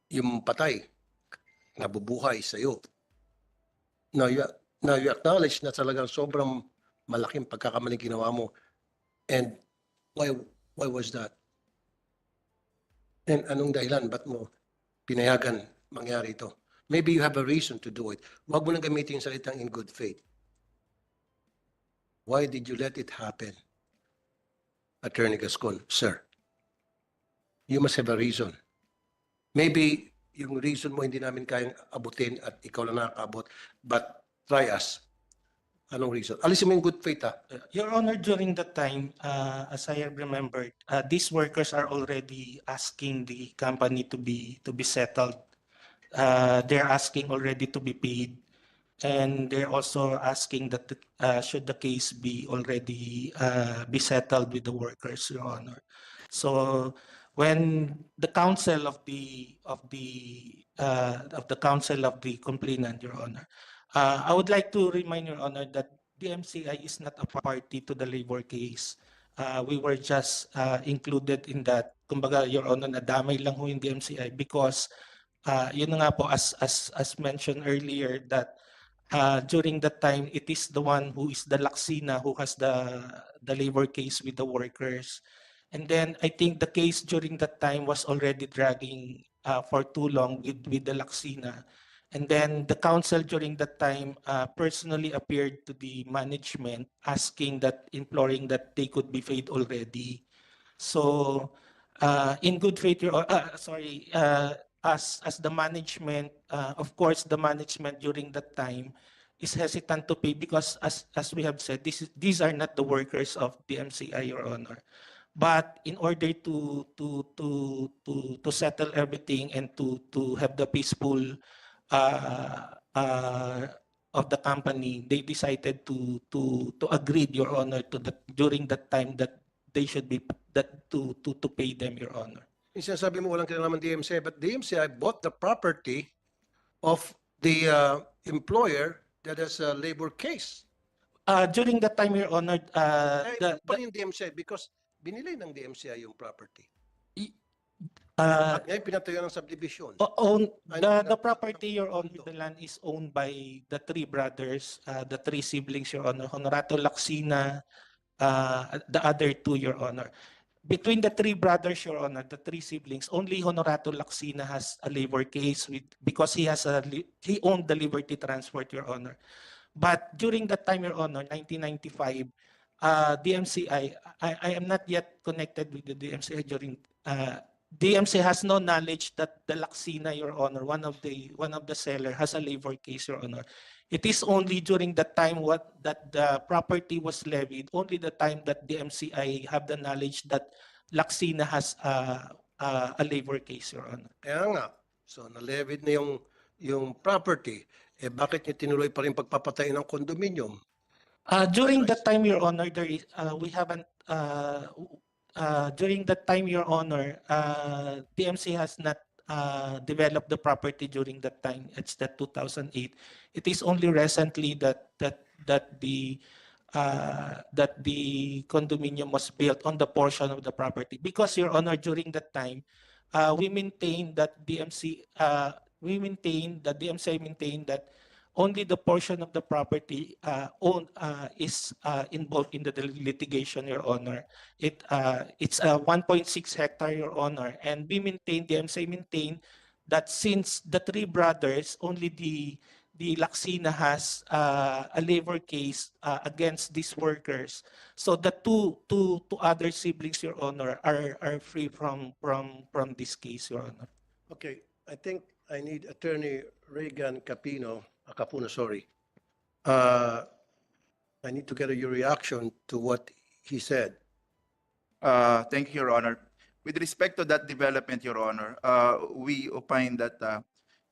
Yung patay, nabubuhay sa'yo. Now you acknowledge na talagang sobrang malaking pagkakamaling ginawa mo. And why was that? And anong dahilan? Ba't mo pinayagan mangyari ito? Maybe you have a reason to do it. Huwag mo nang gamitin yung salitang in good faith. Why did you let it happen? Attorney Gascon, sir. You must have a reason. Maybe yung reason mo hindi namin kayang abutin at ikaw lang nakakaabot. But try us. Anong reason? Alisin mo yung good faith, ha? Your Honor, during that time, as I have remembered, these workers are already asking the company to be settled. They're asking already to be paid, and they're also asking that should the case be already be settled with the workers, Your Honor. So when the counsel of the counsel of the complainant, Your Honor, I would like to remind Your Honor that DMCI is not a party to the labor case. We were just included in that. Kumbaga, Your Honor, nadamay lang ho yung DMCI because yun na nga po, as mentioned earlier, that during that time, it is the one who is the Laksina who has the labor case with the workers. And then I think the case during that time was already dragging for too long with the Laksina. And then the council during that time personally appeared to the management asking that, imploring that they could be paid already. So in good faith, as the management, of course, the management during that time is hesitant to pay because as we have said, these are not the workers of the MCI, Your Honor. But in order to settle everything and to have the peaceful uh, uh, of the company, they decided to agree, Your Honor, to the during that time that they should be that to pay them, Your Honor. Yung sinasabi mo walang kinalaman DMCI, but DMCI bought the property of the employer that has a labor case. During that time, Your Honor, Ay, pa rin yung DMCI because binili ng DMCI yung property. uh, At ngayon pinatayo ng subdivision. the property, Your Honor, the land is owned by the three brothers, the three siblings, Your Honor, Honorato Lacsina, the other two, Your Honor. Between the three brothers, Your Honor, the three siblings, only Honorato Lacsina has a labor case because he owned the Liberty Transport, Your Honor. But during that time, Your Honor, 1995, DMCI, I am not yet connected with the DMCI during. DMCI has no knowledge that the Lacsina, Your Honor, one of the seller has a labor case, Your Honor. It is only during the time that the property was levied, only the time that DMCI have the knowledge that Lacsina has a labor case, Your Honor. Kaya nga, so na-levied na yung property, eh bakit niya tinuloy pa rin pagpapatay ng condominium? During that time, Your Honor, there is we haven't. During that time, Your Honor, TMC has not developed the property during that time. It's that 2008. It is only recently that the condominium was built on the portion of the property. Because, Your Honor, during that time, we maintained that DMCI maintained that only the portion of the property is involved in the litigation, Your Honor. It's a 1.6 hectare, Your Honor, and DMCI maintain that since the three brothers, only the Lacsina has a labor case against these workers. So the two other siblings, Your Honor, are free from this case, Your Honor. Okay, I think I need Attorney Regan Capuno, sorry. I need to get your reaction to what he said. Thank you, Your Honor. With respect to that development, Your Honor, we opine that,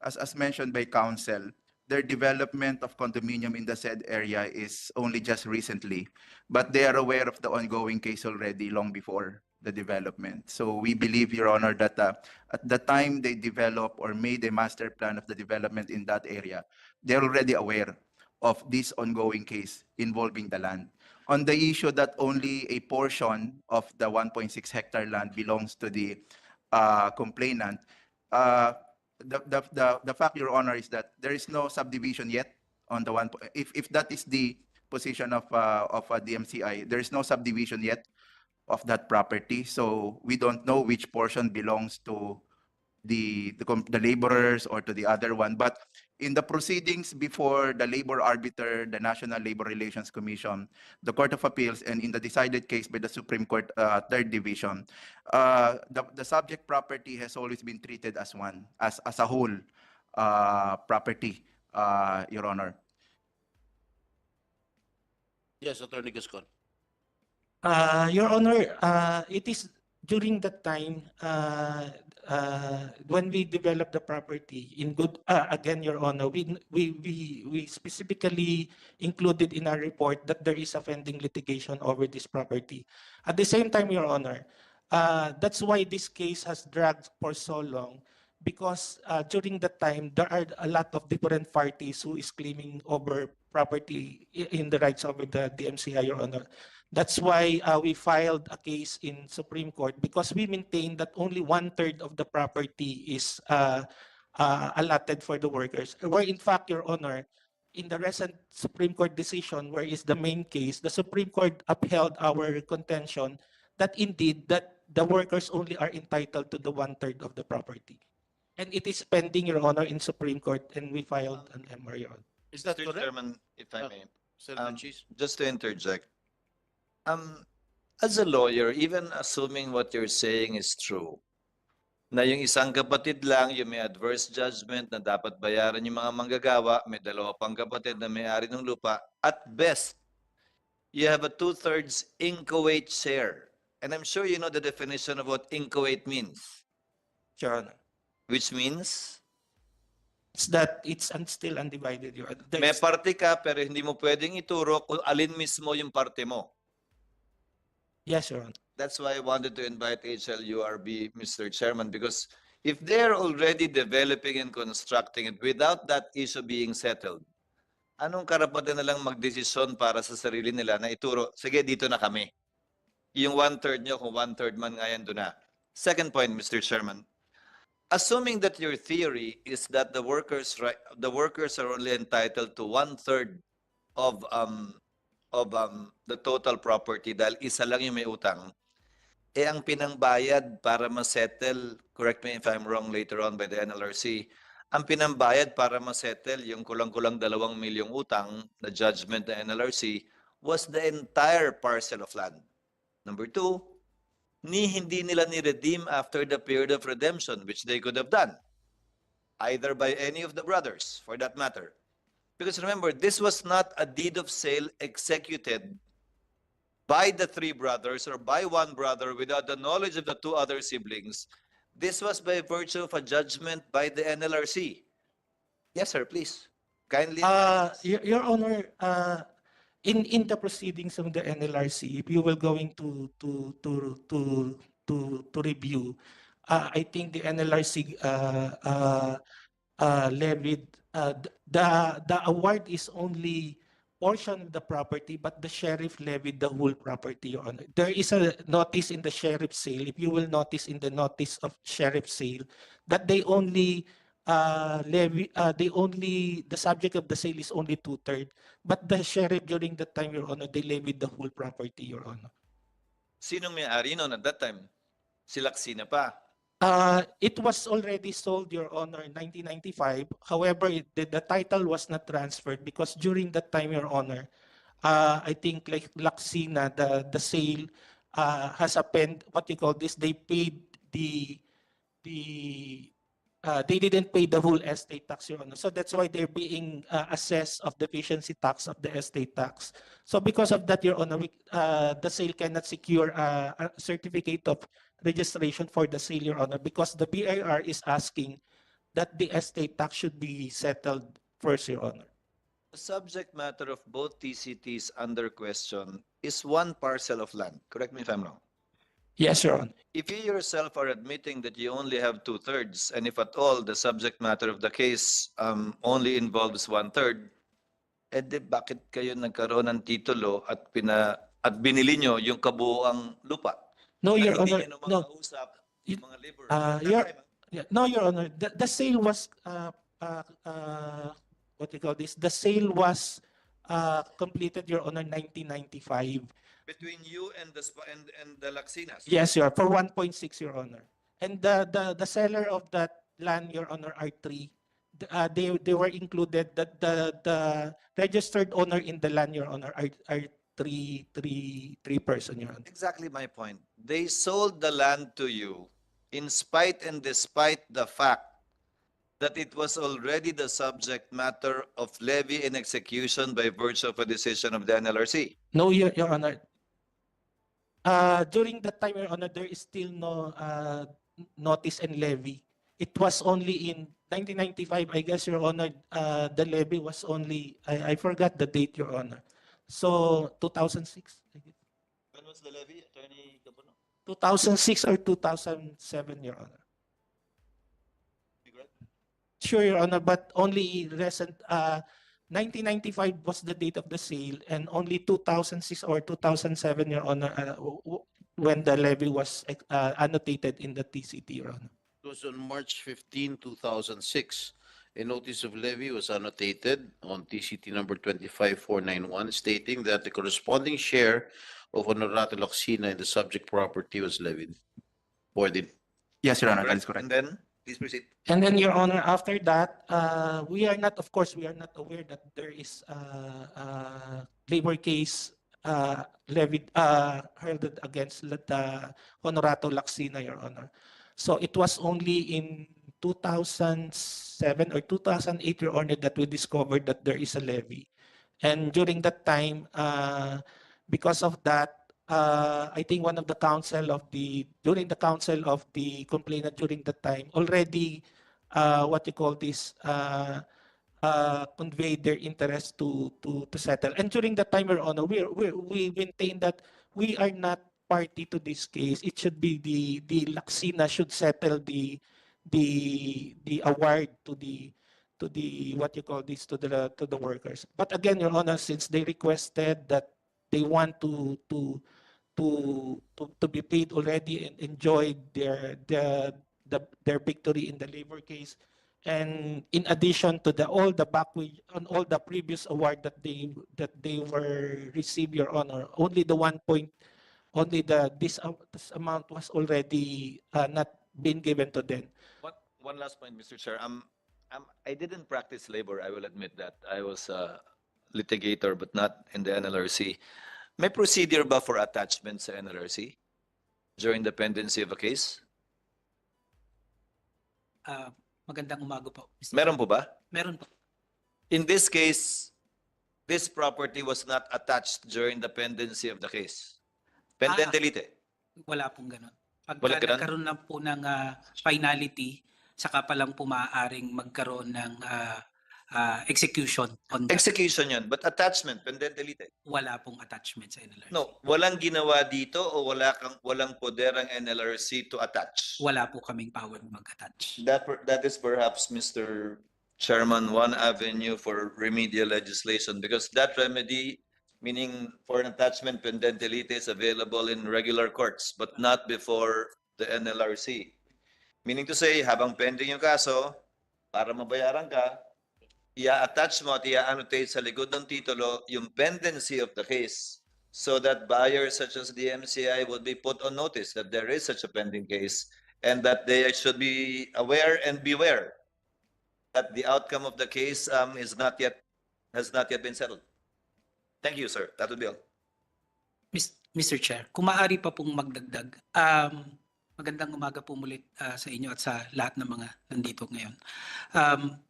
as mentioned by counsel, their development of condominium in the said area is only just recently, but they are aware of the ongoing case already long before the development. So we believe, Your Honor, that at the time they develop or made a master plan of the development in that area, they're already aware of this ongoing case involving the land. On the issue that only a portion of the 1.6 hectare land belongs to the complainant, the fact, Your Honor, is that there is no subdivision yet on the one. If that is the position of DMCI, there is no subdivision yet of that property, so we don't know which portion belongs to the laborers or to the other one. But in the proceedings before the labor arbiter, the National Labor Relations Commission, the Court of Appeals, and in the decided case by the Supreme Court, Third Division, the subject property has always been treated as one, as a whole property, Your Honor. Yes, Attorney Gascon. Your Honor, it is during that time when we developed the property in good. Again, Your Honor, we specifically included in our report that there is a pending litigation over this property. At the same time, Your Honor, that's why this case has dragged for so long, because during that time there are a lot of different parties who is claiming over property in the rights of the DMCI, Your Honor. That's why we filed a case in Supreme Court, because we maintain that only 1/3 of the property is allotted for the workers. Where in fact, Your Honor, in the recent Supreme Court decision, where is the main case, the Supreme Court upheld our contention that indeed that the workers only are entitled to the 1/3 of the property. And it is pending, Your Honor, in Supreme Court, and we filed an MR, Your Honor. Is that Mr. correct? Chairman, if I may, Senator Cheese? just to interject. As a lawyer, even assuming what you're saying is true, na yung isang kapatid lang, yung may adverse judgment na dapat bayaran yung mga manggagawa, may dalawa pang kapatid na may-ari ng lupa, at best, you have a 2/3 inchoate share And I'm sure you know the definition of what inchoate means, Your Honor. which means It's that it's still undivided, Your Honor. may parte ka pero hindi mo pwedeng ituro kung alin mismo yung parte mo. Yes, Your Honor. That's why I wanted to invite HLURB, Mr. Chairman, because if they're already developing and constructing it without that issue being settled, anong karapatan na lang magdesisyon para sa sarili nila na ituro, sige, dito na kami. Yung 1/3 nyo, kung 1/3 man nga yan, doon na. Second point, Mr. Chairman. Assuming that your theory is that the workers are only entitled to 1/3 of the total property dahil isa lang yung may utang, ang pinangbayad para ma-settle, correct me if I'm wrong later on by the NLRC, ang pinambayad para ma-settle yung kulang-kulang 2 milyong utang na judgment ng NLRC was the entire parcel of land. Number 2, hindi nila ni-redeem after the period of redemption, which they could have done, either by any of the brothers, for that matter. Because remember, this was not a deed of sale executed by the 3 brothers or by 1 brother without the knowledge of the 2 other siblings. This was by virtue of a judgment by the NLRC. Yes, sir, please. Kindly. Your Honor, in the proceedings of the NLRC, if you will going to review, I think the NLRC levied the award is only portion of the property, but the sheriff levied the whole property, Your Honor. There is a notice in the sheriff sale, if you will notice in the notice of sheriff sale, that they only the subject of the sale is only 2/3, but the sheriff during that time, Your Honor, they levied the whole property, Your Honor. Sinong may-ari noon at that time? Si Laksina pa. It was already sold, Your Honor, in 1995. However, the title was not transferred because during that time, Your Honor, I think like Laksina, the sale has append, what you call this, they paid they didn't pay the whole estate tax, Your Honor. So that's why they're being assessed of deficiency tax of the estate tax. So because of that, Your Honor, the sale cannot secure a certificate of registration for the sale, Your Honor, because the BIR is asking that the estate tax should be settled first, Your Honor. The subject matter of both TCTs under question is 1 parcel of land. Correct me if I'm wrong. Yes, Your Honor. If you yourself are admitting that you only have 2/3, and if at all the subject matter of the case only involves 1/3, edi bakit kayo nagkaroon ng titulo at binili nyo yung kabuuang lupa? No, Your Hindi Honor. nyo naman No. kausap It- yung mga laborers. No, Your Honor. The sale was what you call this? The sale was completed, Your Honor, 1995. Between you and the Laksinas. Yes, Your for 1.6, Your Honor. And the seller of that land, Your Honor, R3, they were included. That the registered owner in the land, Your Honor, are three person, Your Honor. Exactly my point. They sold the land to you in spite and despite the fact that it was already the subject matter of levy and execution by virtue of a decision of the NLRC. No, Your Honor. During that time, Your Honor, there is still no notice and levy. It was only in 1995, I guess, Your Honor, the levy was only, I forgot the date, Your Honor. So 2006, I guess. When was the levy, Attorney Gabono? 2006 or 2007, Your Honor. Sure, Your Honor, but only recent, 1995 was the date of the sale, and only 2006 or 2007, Your Honor, when the levy was annotated in the TCT, Your Honor. It was on March 15, 2006. A notice of levy was annotated on TCT number 25491 stating that the corresponding share of Honorato Laksina in the subject property was levied. Yes, Your Honor, that is correct. And then, please proceed. And then, Your Honor, after that, we are not, of course, we are not aware that there is a labor case levied, held against the Honorato Laksina, Your Honor. So it was only in 2007 or 2008, Your Honor, that we discovered that there is a levy. And during that time, because of that, I think one of the counsel of the, during the counsel of the complainant during the time already, what you call this, conveyed their interest to settle. And during that time, Your Honor, we maintain that we are not party to this case. It should be the Laksina should settle the award to the what you call this, to the workers. But again, Your Honor, since they requested that they want to be paid already and enjoyed their victory in the labor case, and in addition to all the backwage on all the previous award that they were received, Your Honor, only the 1 point, only this amount was already not been given to them. One last point, Mr. Chair. I didn't practice labor, I will admit that. I was a litigator, but not in the NLRC. May procedure ba for attachment sa NLRC during the pendency of a case? Magandang umaga po, Mr. Meron po ba? Meron po. In this case, this property was not attached during the pendency of the case. Pendente lite. Wala pong ganun. Wala Pagka ganun? nagkaroon na po ng finality, saka pa lang po maaaring magkaroon ng execution on that. Execution yun. But attachment, pendente lite. Wala pong attachment sa NLRC. No, walang ginawa dito o walang poder ang NLRC to attach. Wala po kaming power mag-attach. That is perhaps, Mr. Chairman, one avenue for remedial legislation, because that remedy, meaning for an attachment pendente lite, is available in regular courts but not before the NLRC. Meaning to say, habang pending yung kaso, para mabayaran ka, i-attach mo at i-annotate sa likod ng titulo yung pendency of the case, so that buyers such as the MCI would be put on notice that there is such a pending case and that they should be aware and beware that the outcome of the case has not yet been settled. Thank you, sir. That would be all. Mr. Chair, kung maaari pa pong magdagdag, magandang umaga po mulit sa inyo at sa lahat ng mga nandito ngayon.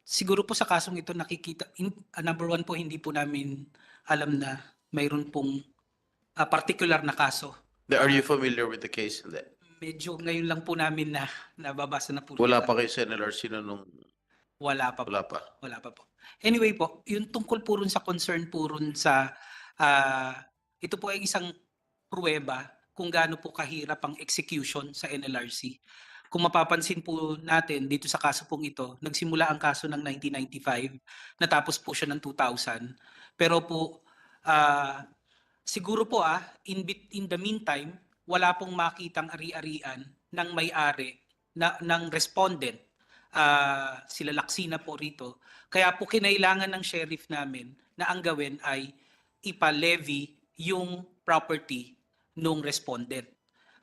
Siguro po sa kasong ito nakikita, number one po, hindi po namin alam na mayroon pong particular na kaso. Are you familiar with the case? Medyo ngayon lang po namin na nababasa na po. Wala pa kayo sa NLRC na nung Wala pa po. wala pa. Wala pa po. Anyway po, yung tungkol po rin sa concern po rin sa, ito po ay isang pruweba kung gaano po kahirap ang execution sa NLRC. Kung mapapansin po natin dito sa kaso pong ito, nagsimula ang kaso ng 1995, natapos po siya ng 2000. Pero po, siguro po in the meantime, wala pong makitang ari-arian ng may-ari ng respondent. Sila Laksina po rito. Kaya po kinailangan ng sheriff namin na ang gawin ay ipa-levy yung property nung respondent.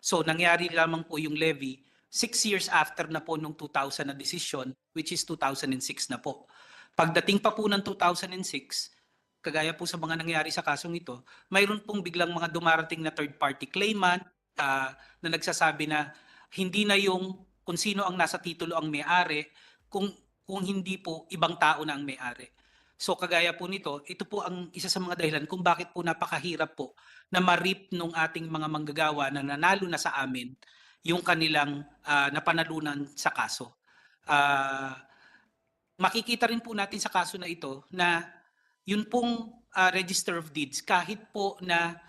So nangyari lamang po yung levy 6 years after na po nung 2000 na decision, which is 2006 na po. Pagdating pa po ng 2006, kagaya po sa mga nangyari sa kasong ito, mayroon pong biglang mga dumarating na third party claimant na nagsasabi na hindi na yung kung sino ang nasa titulo ang may-ari, kung hindi po ibang tao na ang may-ari. So kagaya po nito, ito po ang isa sa mga dahilan kung bakit po napakahirap po na ma-reap nung ating mga manggagawa na nanalo na sa amin yung kanilang napanalunan sa kaso. Makikita rin po natin sa kaso na ito na yun pong Register of Deeds, kahit po na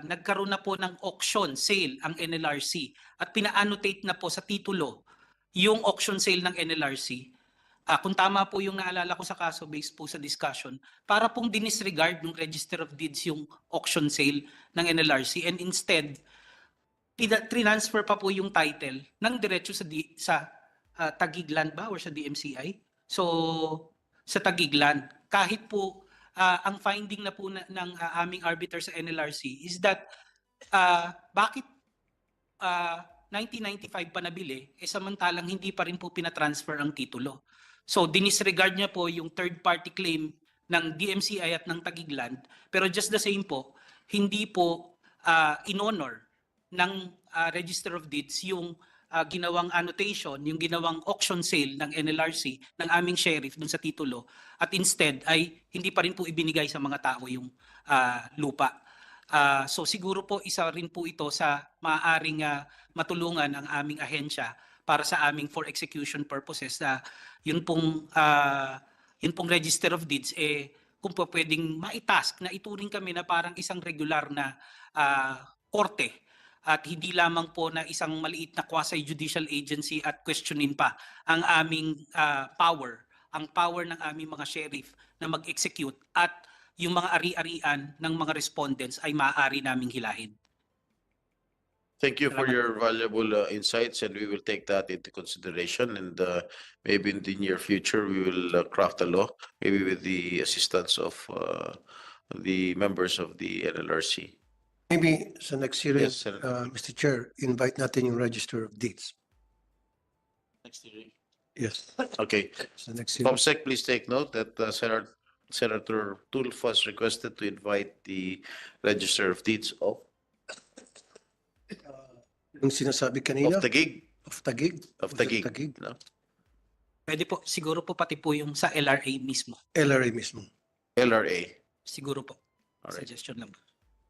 nagkaroon na po ng auction sale ang NLRC at pina-annotate na po sa titulo yung auction sale ng NLRC, kung tama po yung naalala ko sa kaso based po sa discussion, para pong dinisregard ng Register of Deeds yung auction sale ng NLRC and instead, transfer pa po yung title ng diretso sa Tagigland ba or sa DMCI? So, sa Tagigland. Kahit po, ang finding na po ng aming arbiter sa NLRC is that bakit 1995 pa nabili, samantalang hindi pa rin po pinatransfer ang titulo. So dinisregard niya po yung third party claim ng DMCI at ng Tagigland, pero just the same po, hindi po in-honor ng Register of Deeds yung ginawang annotation, yung ginawang auction sale ng NLRC, ng aming sheriff dun sa titulo, at instead ay hindi pa rin po ibinigay sa mga tao yung lupa. So siguro po isa rin po ito sa maaaring matulungan ang aming ahensya para sa aming for execution purposes na yun pong Register of Deeds kung po pwedeng maitask na ituring kami na parang isang regular na korte at hindi lamang po na isang maliit na quasi-judicial agency at questionin pa ang aming ang power ng aming mga sheriff na mag-execute at yung mga ari-arian ng mga respondents ay maaari naming hilahin. Thank you for Salamat. your valuable insights, and we will take that into consideration. And maybe in the near future, we will craft a law, maybe with the assistance of the members of the NLRC. Maybe sa next hearing, Yes, Senator. Mr. Chair, invite natin yung Register of Deeds. Yes, Okay. sa next hearing. Comsec, please take note that Senator Tulfo has requested to invite the Register of Deeds of Yung sinasabi kanina, Taguig. of Taguig. Of Was it Taguig. No? Pwede po, siguro po pati po yung sa LRA mismo. LRA mismo. LRA. Siguro po. All right. Suggestion lang po.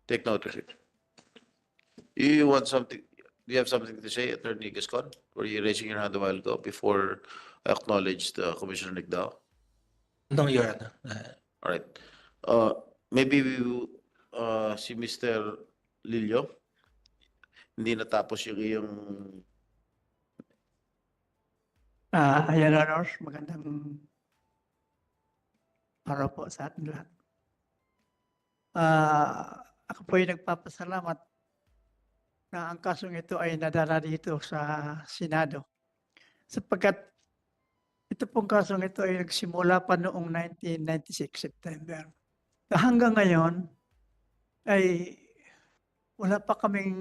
Take note of it. You want something? Do you have something to say, Attorney Gascon? Were you raising your hand a while ago before I acknowledged Commissioner Nigdao? No, Your Honor. All right. Maybe we si Mr. Lillo, hindi natapos yung iyong Ayan, Honors, magandang araw po sa ating lahat. Ako po ay nagpapasalamat na ang kasong ito ay nadala dito sa Senado. Sapagkat ito pong kasong ito ay nagsimula pa noong 1996 September. Na hanggang ngayon ay wala pa kaming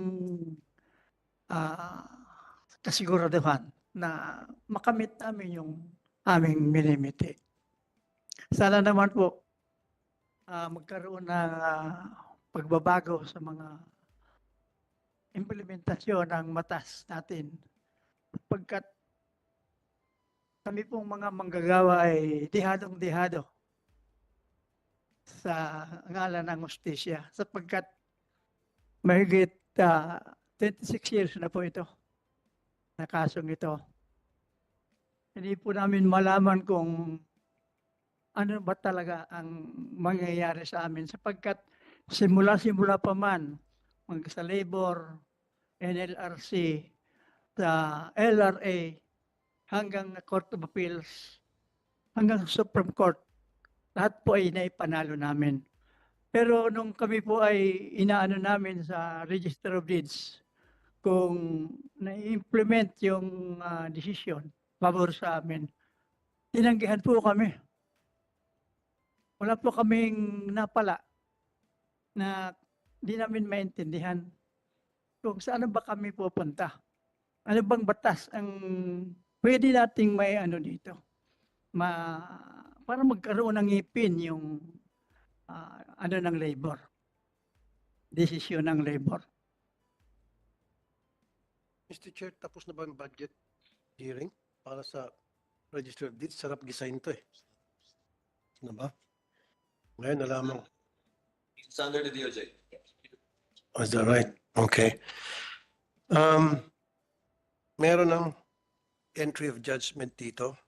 kasiguraduhan na makamit namin yung aming minimiti. Sana naman po magkaroon ng pagbabago sa mga implementasyon ng batas natin. Pagkat kami pong mga manggagawa ay dihadong-dihado sa ngalan ng hustisya. Sapagkat mahigit 26 years na po ito na kasong ito. Hindi po namin malaman kung ano ba talaga ang mangyayari sa amin sapagkat simula pa man sa labor, NLRC, sa LRA, hanggang Court of Appeals, hanggang Supreme Court, lahat po ay naipanalo namin. Pero nung kami po ay inaano namin sa Register of Deeds, kung na-implement yung decision, pabor sa amin, tinanggihan po kami. Wala po kaming napala na di namin maintindihan kung saan ba kami pupunta. Ano bang batas ang pwede nating may ano dito? Para magkaroon ng ngipin yung ano ng labor. Desisyon ng labor. Mr. Chair, tapos na ba ang budget hearing para sa Register of Deeds? Sarap gisayin to eh. Ano ba? Ngayon na lamang. It's under the DOJ. Oh, is that right? Okay. Meron ng entry of judgment dito,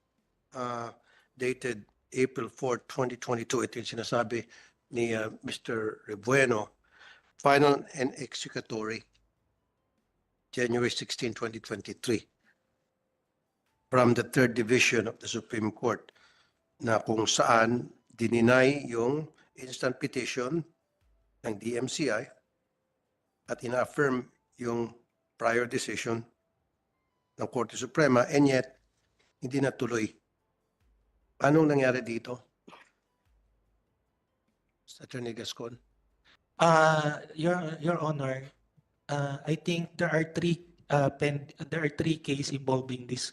dated April 4, 2022. Ito yung sinasabi ni Mr. Rebueno. Final and executory, January 16, 2023. From the Third Division of the Supreme Court, na kung saan dininay yung instant petition ng DMCI at ina-affirm yung prior decision ng Korte Suprema, and yet hindi natuloy. Anong nangyari dito? Attorney Gascon. Your Honor, I think there are three cases involving this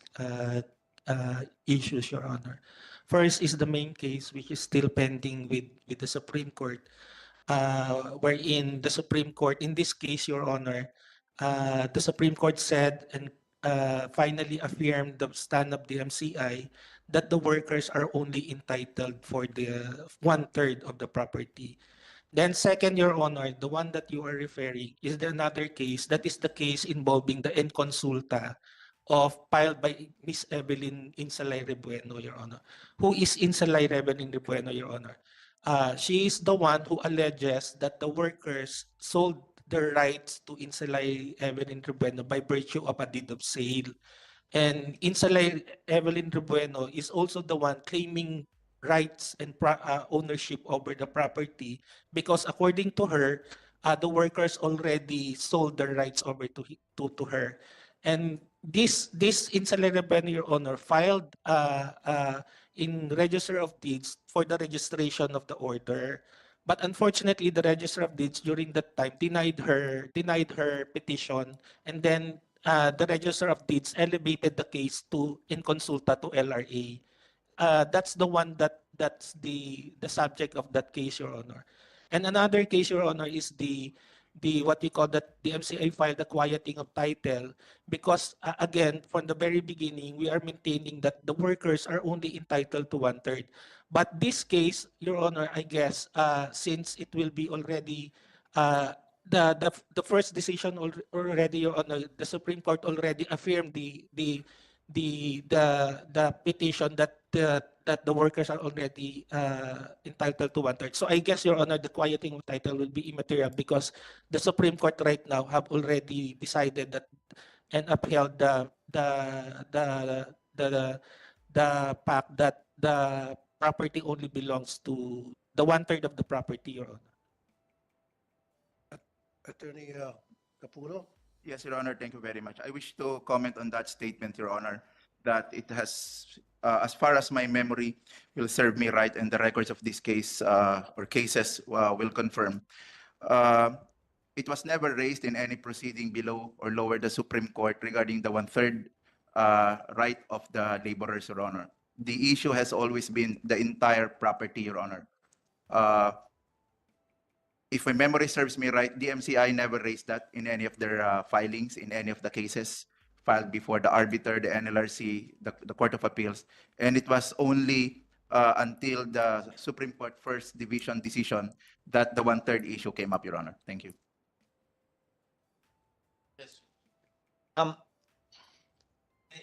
issues, Your Honor. First is the main case, which is still pending with the Supreme Court, wherein the Supreme Court, in this case, Your Honor, the Supreme Court said and finally affirmed the stand of the MCI that the workers are only entitled for the 1/3 of the property. Then second, Your Honor, the one that you are referring is the another case. That is the case involving the inconsulta filed by Miss Evelyn Insalay Rebueno, Your Honor. Who is Insalay Evelyn Rebueno, Your Honor? She is the one who alleges that the workers sold their rights to Insalay Evelyn Rebueno by virtue of a deed of sale. And Insalay Evelyn Rebueno is also the one claiming rights and ownership over the property because according to her, the workers already sold their rights over to her. And this Insalay Rebueno, Your Honor, filed in Register of Deeds for the registration of the order. But unfortunately, the Register of Deeds during that time denied her petition, and then the Register of Deeds elevated the case to in consulta to LRA. That's the one that's the subject of that case, Your Honor. And another case, Your Honor, is the what we call that the MCI filed the quieting of title because again from the very beginning we are maintaining that the workers are only entitled to 1/3. But this case, Your Honor, I guess since it will be already the first decision already, Your Honor, the Supreme Court already affirmed the petition that the workers are already entitled to 1/3. So I guess, Your Honor, the quieting of title will be immaterial because the Supreme Court right now have already decided that and upheld the fact that the property only belongs to the 1/3 of the property, Your Honor. Attorney Capuro? Yes, Your Honor, thank you very much. I wish to comment on that statement, Your Honor, that it has, as far as my memory will serve me right and the records of this case or cases will confirm. It was never raised in any proceeding below or lower the Supreme Court regarding the 1/3 right of the laborers, Your Honor. The issue has always been the entire property, Your Honor. If my memory serves me right, the MCI never raised that in any of their filings, in any of the cases filed before the arbiter, the NLRC, the Court of Appeals. And it was only until the Supreme Court First Division decision that the 1/3 issue came up, Your Honor. Thank you.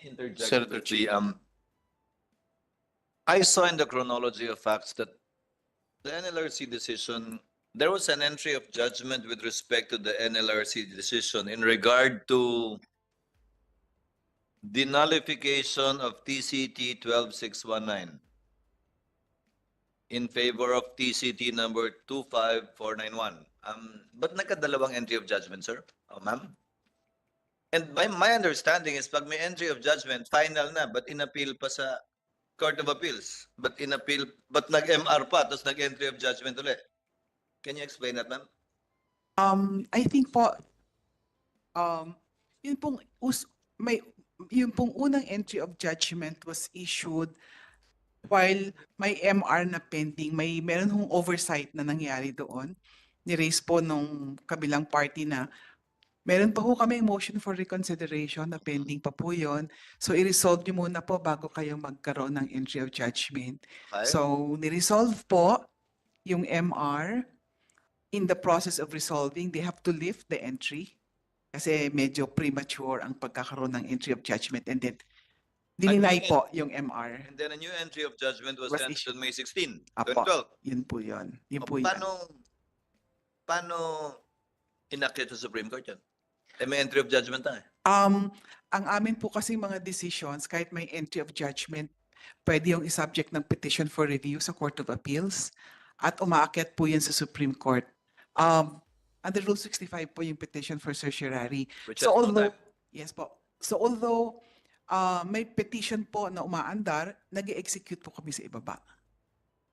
Interject Senator quickly. I saw in the chronology of facts that the NLRC decision, there was an entry of judgment with respect to the NLRC decision in regard to the nullification of TCT 12619 in favor of TCT number 25491. But nagkadalawang entry of judgment, sir? Ma'am? And by my understanding is pag may entry of judgment, final na, but in-appeal pa sa Court of Appeals. But in-appeal, but nag-MR pa, tapos nag-entry of judgment ulit. Can you explain that, ma'am? I think po, yun pong, yun pong unang entry of judgment was issued while may MR na pending, meron hong oversight na nangyari doon. Ni-raise po nung kabilang party na meron pa po kami motion for reconsideration na pending pa po yun. So i-resolve nyo muna po bago kayo magkaroon ng entry of judgment. Okay. So ni-resolve po yung MR. In the process of resolving, they have to lift the entry kasi medyo premature ang pagkakaroon ng entry of judgment and then dininay po yung MR. And then a new entry of judgment was Was entered issued. on May 16, Apo, 2012. yun po yun. Yun po yun. Paano inakyat sa Supreme Court yan? May entry of judgment na eh. Ang amin po kasi mga decisions, kahit may entry of judgment, pwede yung isubject ng petition for review sa Court of Appeals at umaakyat po yan sa Supreme Court. Under Rule 65 po yung petition for certiorari. Which So has no although, time. yes po. So although may petition po na umaandar, nag-execute po kami sa ibaba.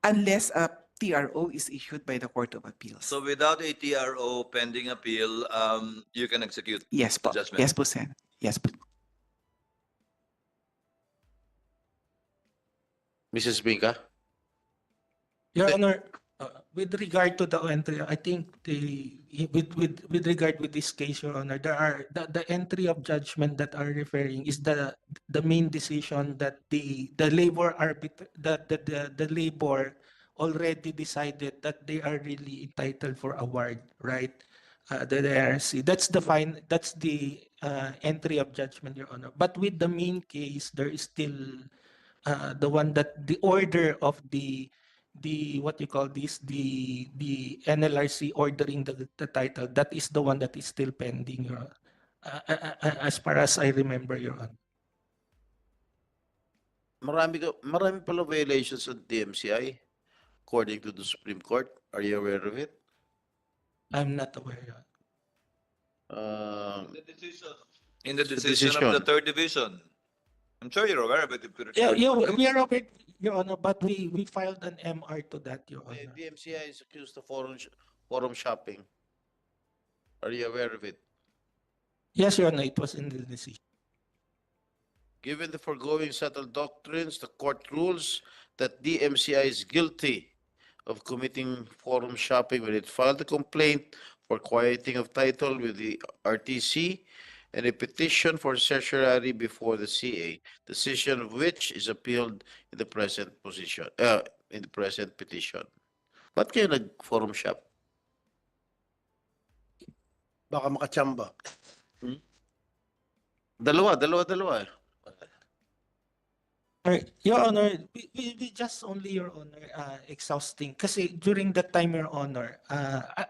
Unless a TRO is issued by the Court of Appeals. So without a TRO pending appeal, you can execute yes po. judgment. Yes po, Sen. Yes po. Mrs. Binka? Your Honor, with regard to the entry, I think with regard with this case, Your Honor, there are the entry of judgment that are referring is the main decision that the labor arbiter the labor already decided that they are really entitled for award, right? The NLRC. That's the entry of judgment, Your Honor. But with the main case, there is still the one that the order of the what you call this, the NLRC ordering the title, that is the one that is still pending, Your Honor. As far as I remember, Your Honor. Marami pala violations of DMCI according to the Supreme Court. Are you aware of it? I'm not aware, Your Honor. In the The decision of the decision. third division. I'm sure you're aware of it. Yeah, we are aware, Your Honor, but we filed an MR to that, Your The Honor. DMCI is accused of forum shopping. Are you aware of it? Yes, Your Honor, it was in the decision. Given the foregoing settled doctrines, the court rules that DMCI is guilty of committing forum shopping when it filed a complaint for quieting of title with the RTC and a petition for certiorari before the CA, decision of which is appealed in the present petition. Ba't kayo nag-forum shop? Baka makachamba. Dalawa. Your Honor, we just only, Your Honor, exhausting. Kasi during that time, Your Honor,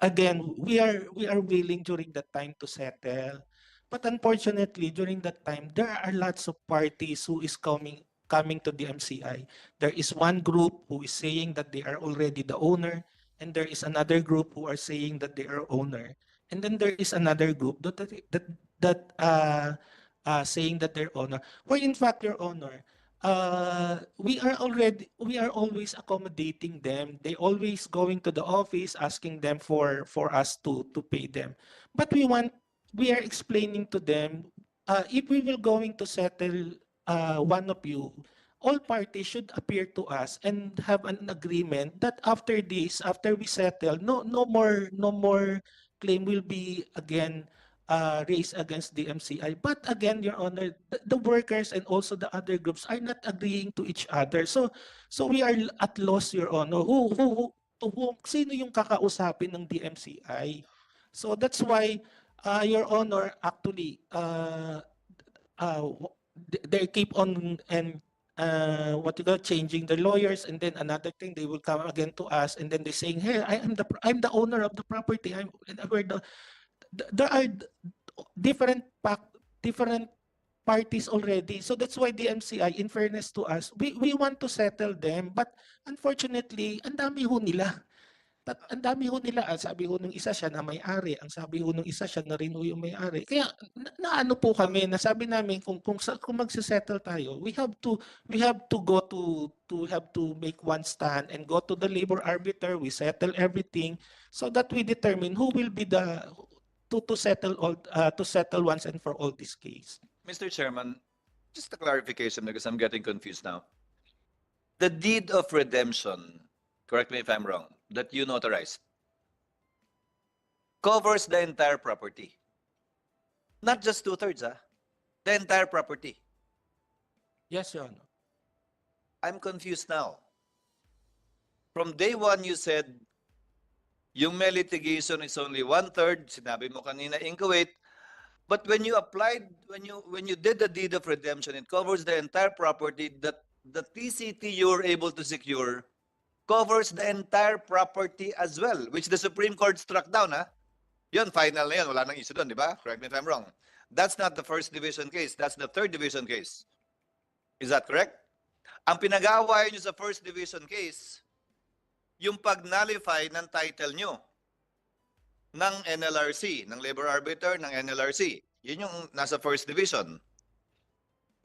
again, we are willing during that time to settle. But unfortunately, during that time, there are lots of parties who is coming to the MCI. There is one group who is saying that they are already the owner, and there is another group who are saying that they are owner. And then there is another group that saying that they're owner. Where in fact, Your Honor, we are always accommodating them. They always going to the office asking them for us to pay them. But we are explaining to them, if we will going to settle one of you, all parties should appear to us and have an agreement that after this, after we settle, no more claim will be again raised against the MCI. But again, Your Honor, the workers and also the other groups are not agreeing to each other. So we are at loss, Your Honor. Sino yung kakausapin ng DMCI? So that's why, Your Honor, actually, they keep on and changing the lawyers, and then another thing, they will come again to us, and then they saying, hey, I'm the owner of the property. There are different parties already. So that's why the MCI, in fairness to us, we want to settle them. But unfortunately, ang dami ho nila. Ang dami ho nila. Ang sabi ho nung isa siya na may-ari. Ang sabi ho nung isa siya na rin ho yung may-ari. Kaya naano po kami, nasabi namin kung magsisettle tayo, we have to make one stand and go to the labor arbiter. We settle everything so that we determine who will be to settle once and for all this case. Mr. Chairman, just a clarification because I'm getting confused now. The deed of redemption, correct me if I'm wrong, that you notarized, covers the entire property. Not just 2/3, the entire property. Yes, Your Honor. I'm confused now. From day one, you said, yung may litigation is only 1/3, sinabi mo kanina in Kuwait, but when you did the deed of redemption, it covers the entire property. That the TCT you were able to secure covers the entire property as well, which the Supreme Court struck down, Yun, final na yun, wala nang issue doon, di ba? Correct me if I'm wrong. That's not the first division case, that's the third division case. Is that correct? Ang pinag-aawayan nyo sa first division case, yung pag-nullify ng title nyo ng NLRC, ng labor arbiter ng NLRC. Yun yung nasa first division.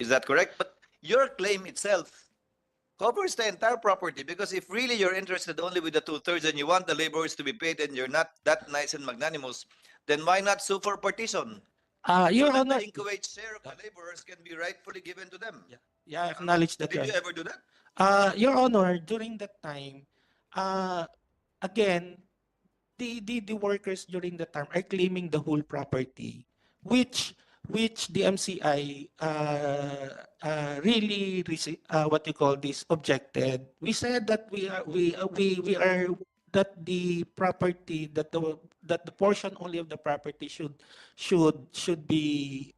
Is that correct? But your claim itself covers the entire property because if really you're interested only with the 2/3 and you want the laborers to be paid and you're not that nice and magnanimous, then why not sue for partition? Your So that Honor, the Kuwait share of the laborers can be rightfully given to them. yeah, I acknowledge that. Did Your you ever do that? Your Honor, during that time, again, the workers during that time are claiming the whole property, which which the MCI really what you call this objected. We said that we are that the property that the portion only of the property should be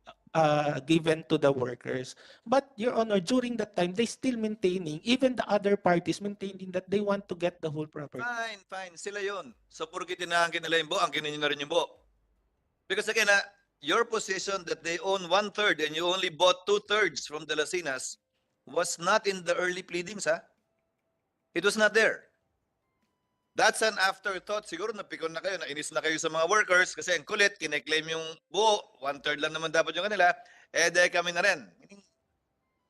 given to the workers. But Your Honor, during that time, they still maintaining, even the other parties maintaining that they want to get the whole property. Fine, fine. Sila yun. So, porkit tinaangkin nila yung buo, angkin ninyo na rin yung buo. Because again, your position that they own 1/3 and you only bought 2/3 from the Lasinas was not in the early pleadings, ha? It was not there. That's an afterthought. Siguro napikon na kayo, nainis na kayo sa mga workers kasi ang kulit, kine-claim yung buo, 1/3 lang naman dapat yung kanila, eh dahil kami na rin. Meaning,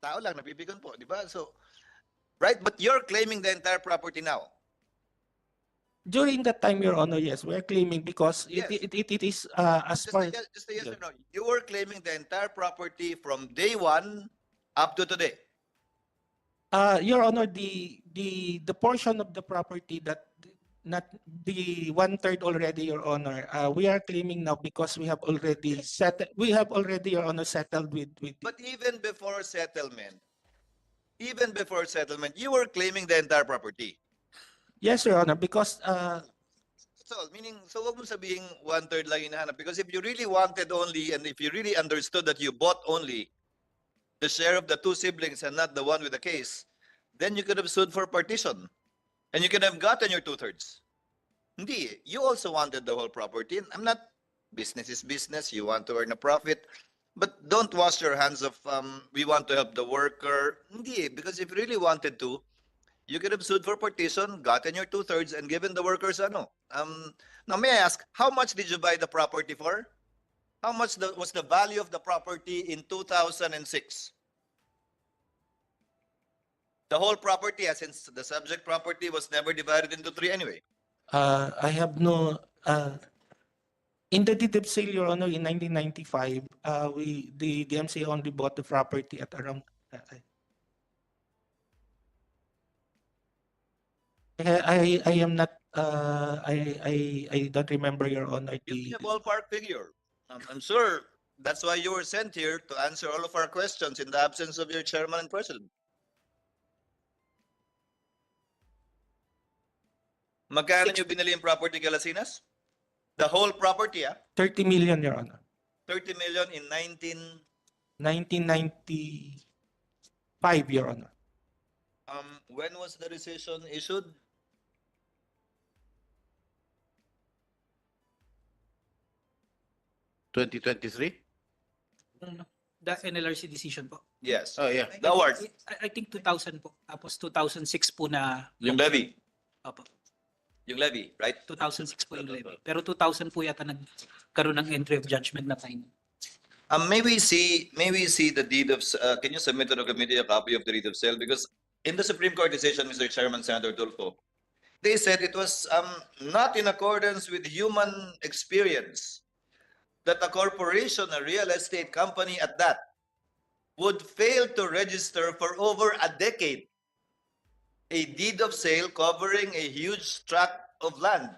tao lang, napipikon po, di ba? So, right, but you're claiming the entire property now. During that time, Your Honor, yes, we're claiming because Yes. it is as Just far. a yes or no. You were claiming the entire property from day one up to today. Your Honor, the portion of the property that not the 1/3 already, Your Honor, we are claiming now because we have already settled. We have already, Your Honor, settled with. But even before settlement, you were claiming the entire property. Yes, Your Honor, because That's all. Meaning, so wag mo sabihin 1/3 lang hinahanap. Because if you really wanted only, and if you really understood that you bought only the share of the two siblings and not the one with the case, then you could have sued for partition. And you could have gotten your 2/3. Hindi. You also wanted the whole property. I'm not, business is business. You want to earn a profit. But don't wash your hands of, we want to help the worker. Hindi. Because if you really wanted to, you could have sued for partition, gotten your 2/3, and given the workers ano. Now, may I ask, how much did you buy the property for? How much was the value of the property in 2006? The whole property, as in the subject property, was never divided into 3 anyway. I have no. In the deed of sale, Your Honor, in 1995, the DMCA only bought the property at around. I am not. I don't remember, Your Honor. Give me a ballpark figure. I'm sure that's why you were sent here to answer all of our questions in the absence of your chairman and president. Magkano nyo binili yung property kay Lasinas? The whole property, 30 million, Your Honor. 30 million in 1995, Your Honor. When was the rescission issued? The NLRC decision po. Yes. Oh, yeah. The award. I think 2000 po. Tapos 2006 po na. Yung levy. Opo. Yung levy, right? 2006 po yung levy. Pero 2000 po yata nagkaroon ng entry of judgment na final. May we see the deed of, can you submit to the committee a copy of the deed of sale? Because in the Supreme Court decision, Mr. Chairman, Senator Tulpo, they said it was not in accordance with human experience that a corporation, a real estate company at that, would fail to register for over a decade a deed of sale covering a huge tract of land.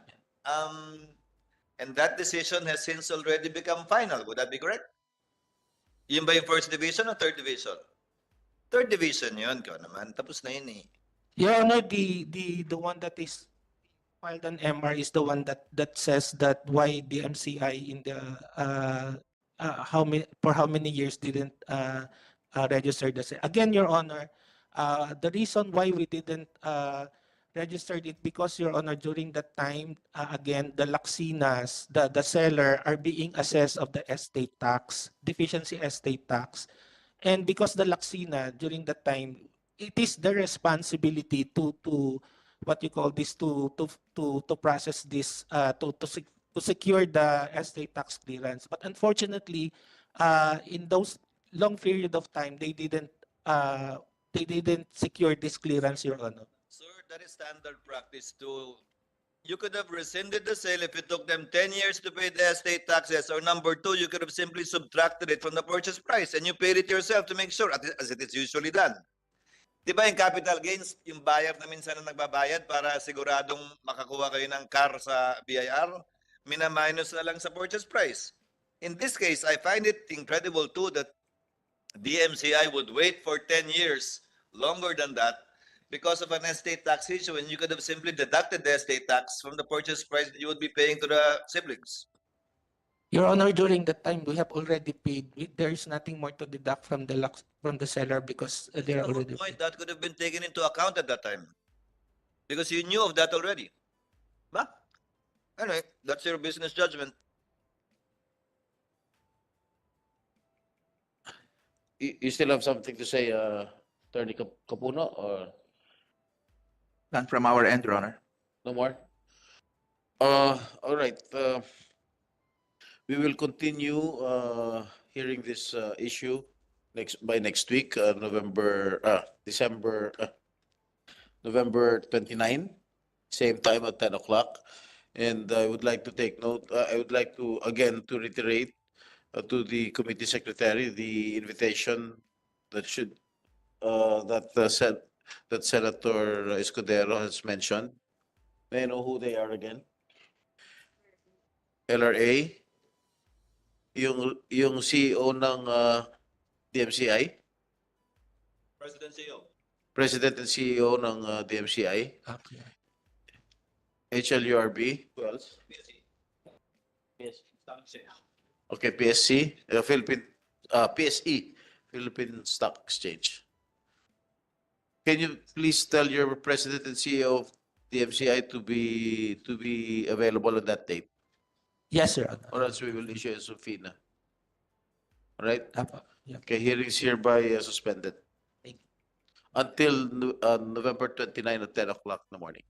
And that decision has since already become final. Would that be correct? Yun ba yung first division o third division? Third division yun, ko naman. Tapos na yun eh. Your Honor, the one that is filed on MR is the one that says that why the MCI in the how many years didn't register the sale. Again, Your Honor, the reason why we didn't registered it because, Your Honor, during that time, again, the Laksinas, the seller are being assessed of the estate tax, deficiency estate tax. And because the Laksina, during that time, it is their responsibility to what you call this, to process this, to secure the estate tax clearance. But unfortunately, in those long period of time, they didn't secure this clearance, Your Honor. Sir, that is standard practice too. You could have rescinded the sale if it took them 10 years to pay the estate taxes. Or number two, you could have simply subtracted it from the purchase price and you paid it yourself to make sure, as it is usually done. Di ba yung capital gains, yung buyer na minsan na nagbabayad para siguradong makakuha kayo ng car sa BIR, mina-minus na lang sa purchase price. In this case, I find it incredible too that DMCI would wait for 10 years, longer than that, because of an estate tax issue, and you could have simply deducted the estate tax from the purchase price that you would be paying to the siblings. Your Honor, during that time, we have already paid. There is nothing more to deduct from the seller because they are At already what point paid. that could have been taken into account at that time? Because you knew of that already. But anyway, that's your business judgment. You still have something to say, Attorney Capuno, or None from our end, Your Honor. no more? All right. We will continue hearing this issue by next week, November 29, same time at 10 o'clock. And I would like to take note, I would like to again to reiterate to the committee secretary the invitation that should that Senator Escudero has mentioned. May I know who they are again? LRA, yung CEO ng DMCI, President CEO. President and CEO ng DMCI, Okay. HLURB, who else? Okay, PSC, PSE, Philippine Stock Exchange. Can you please tell your President and CEO of DMCI to be available on that date, Yes, Your Honor. or else we will issue a subpoena. All right? Apo. Yeah. Okay, hearings hereby suspended Thank you. until November 29 at 10 o'clock in the morning.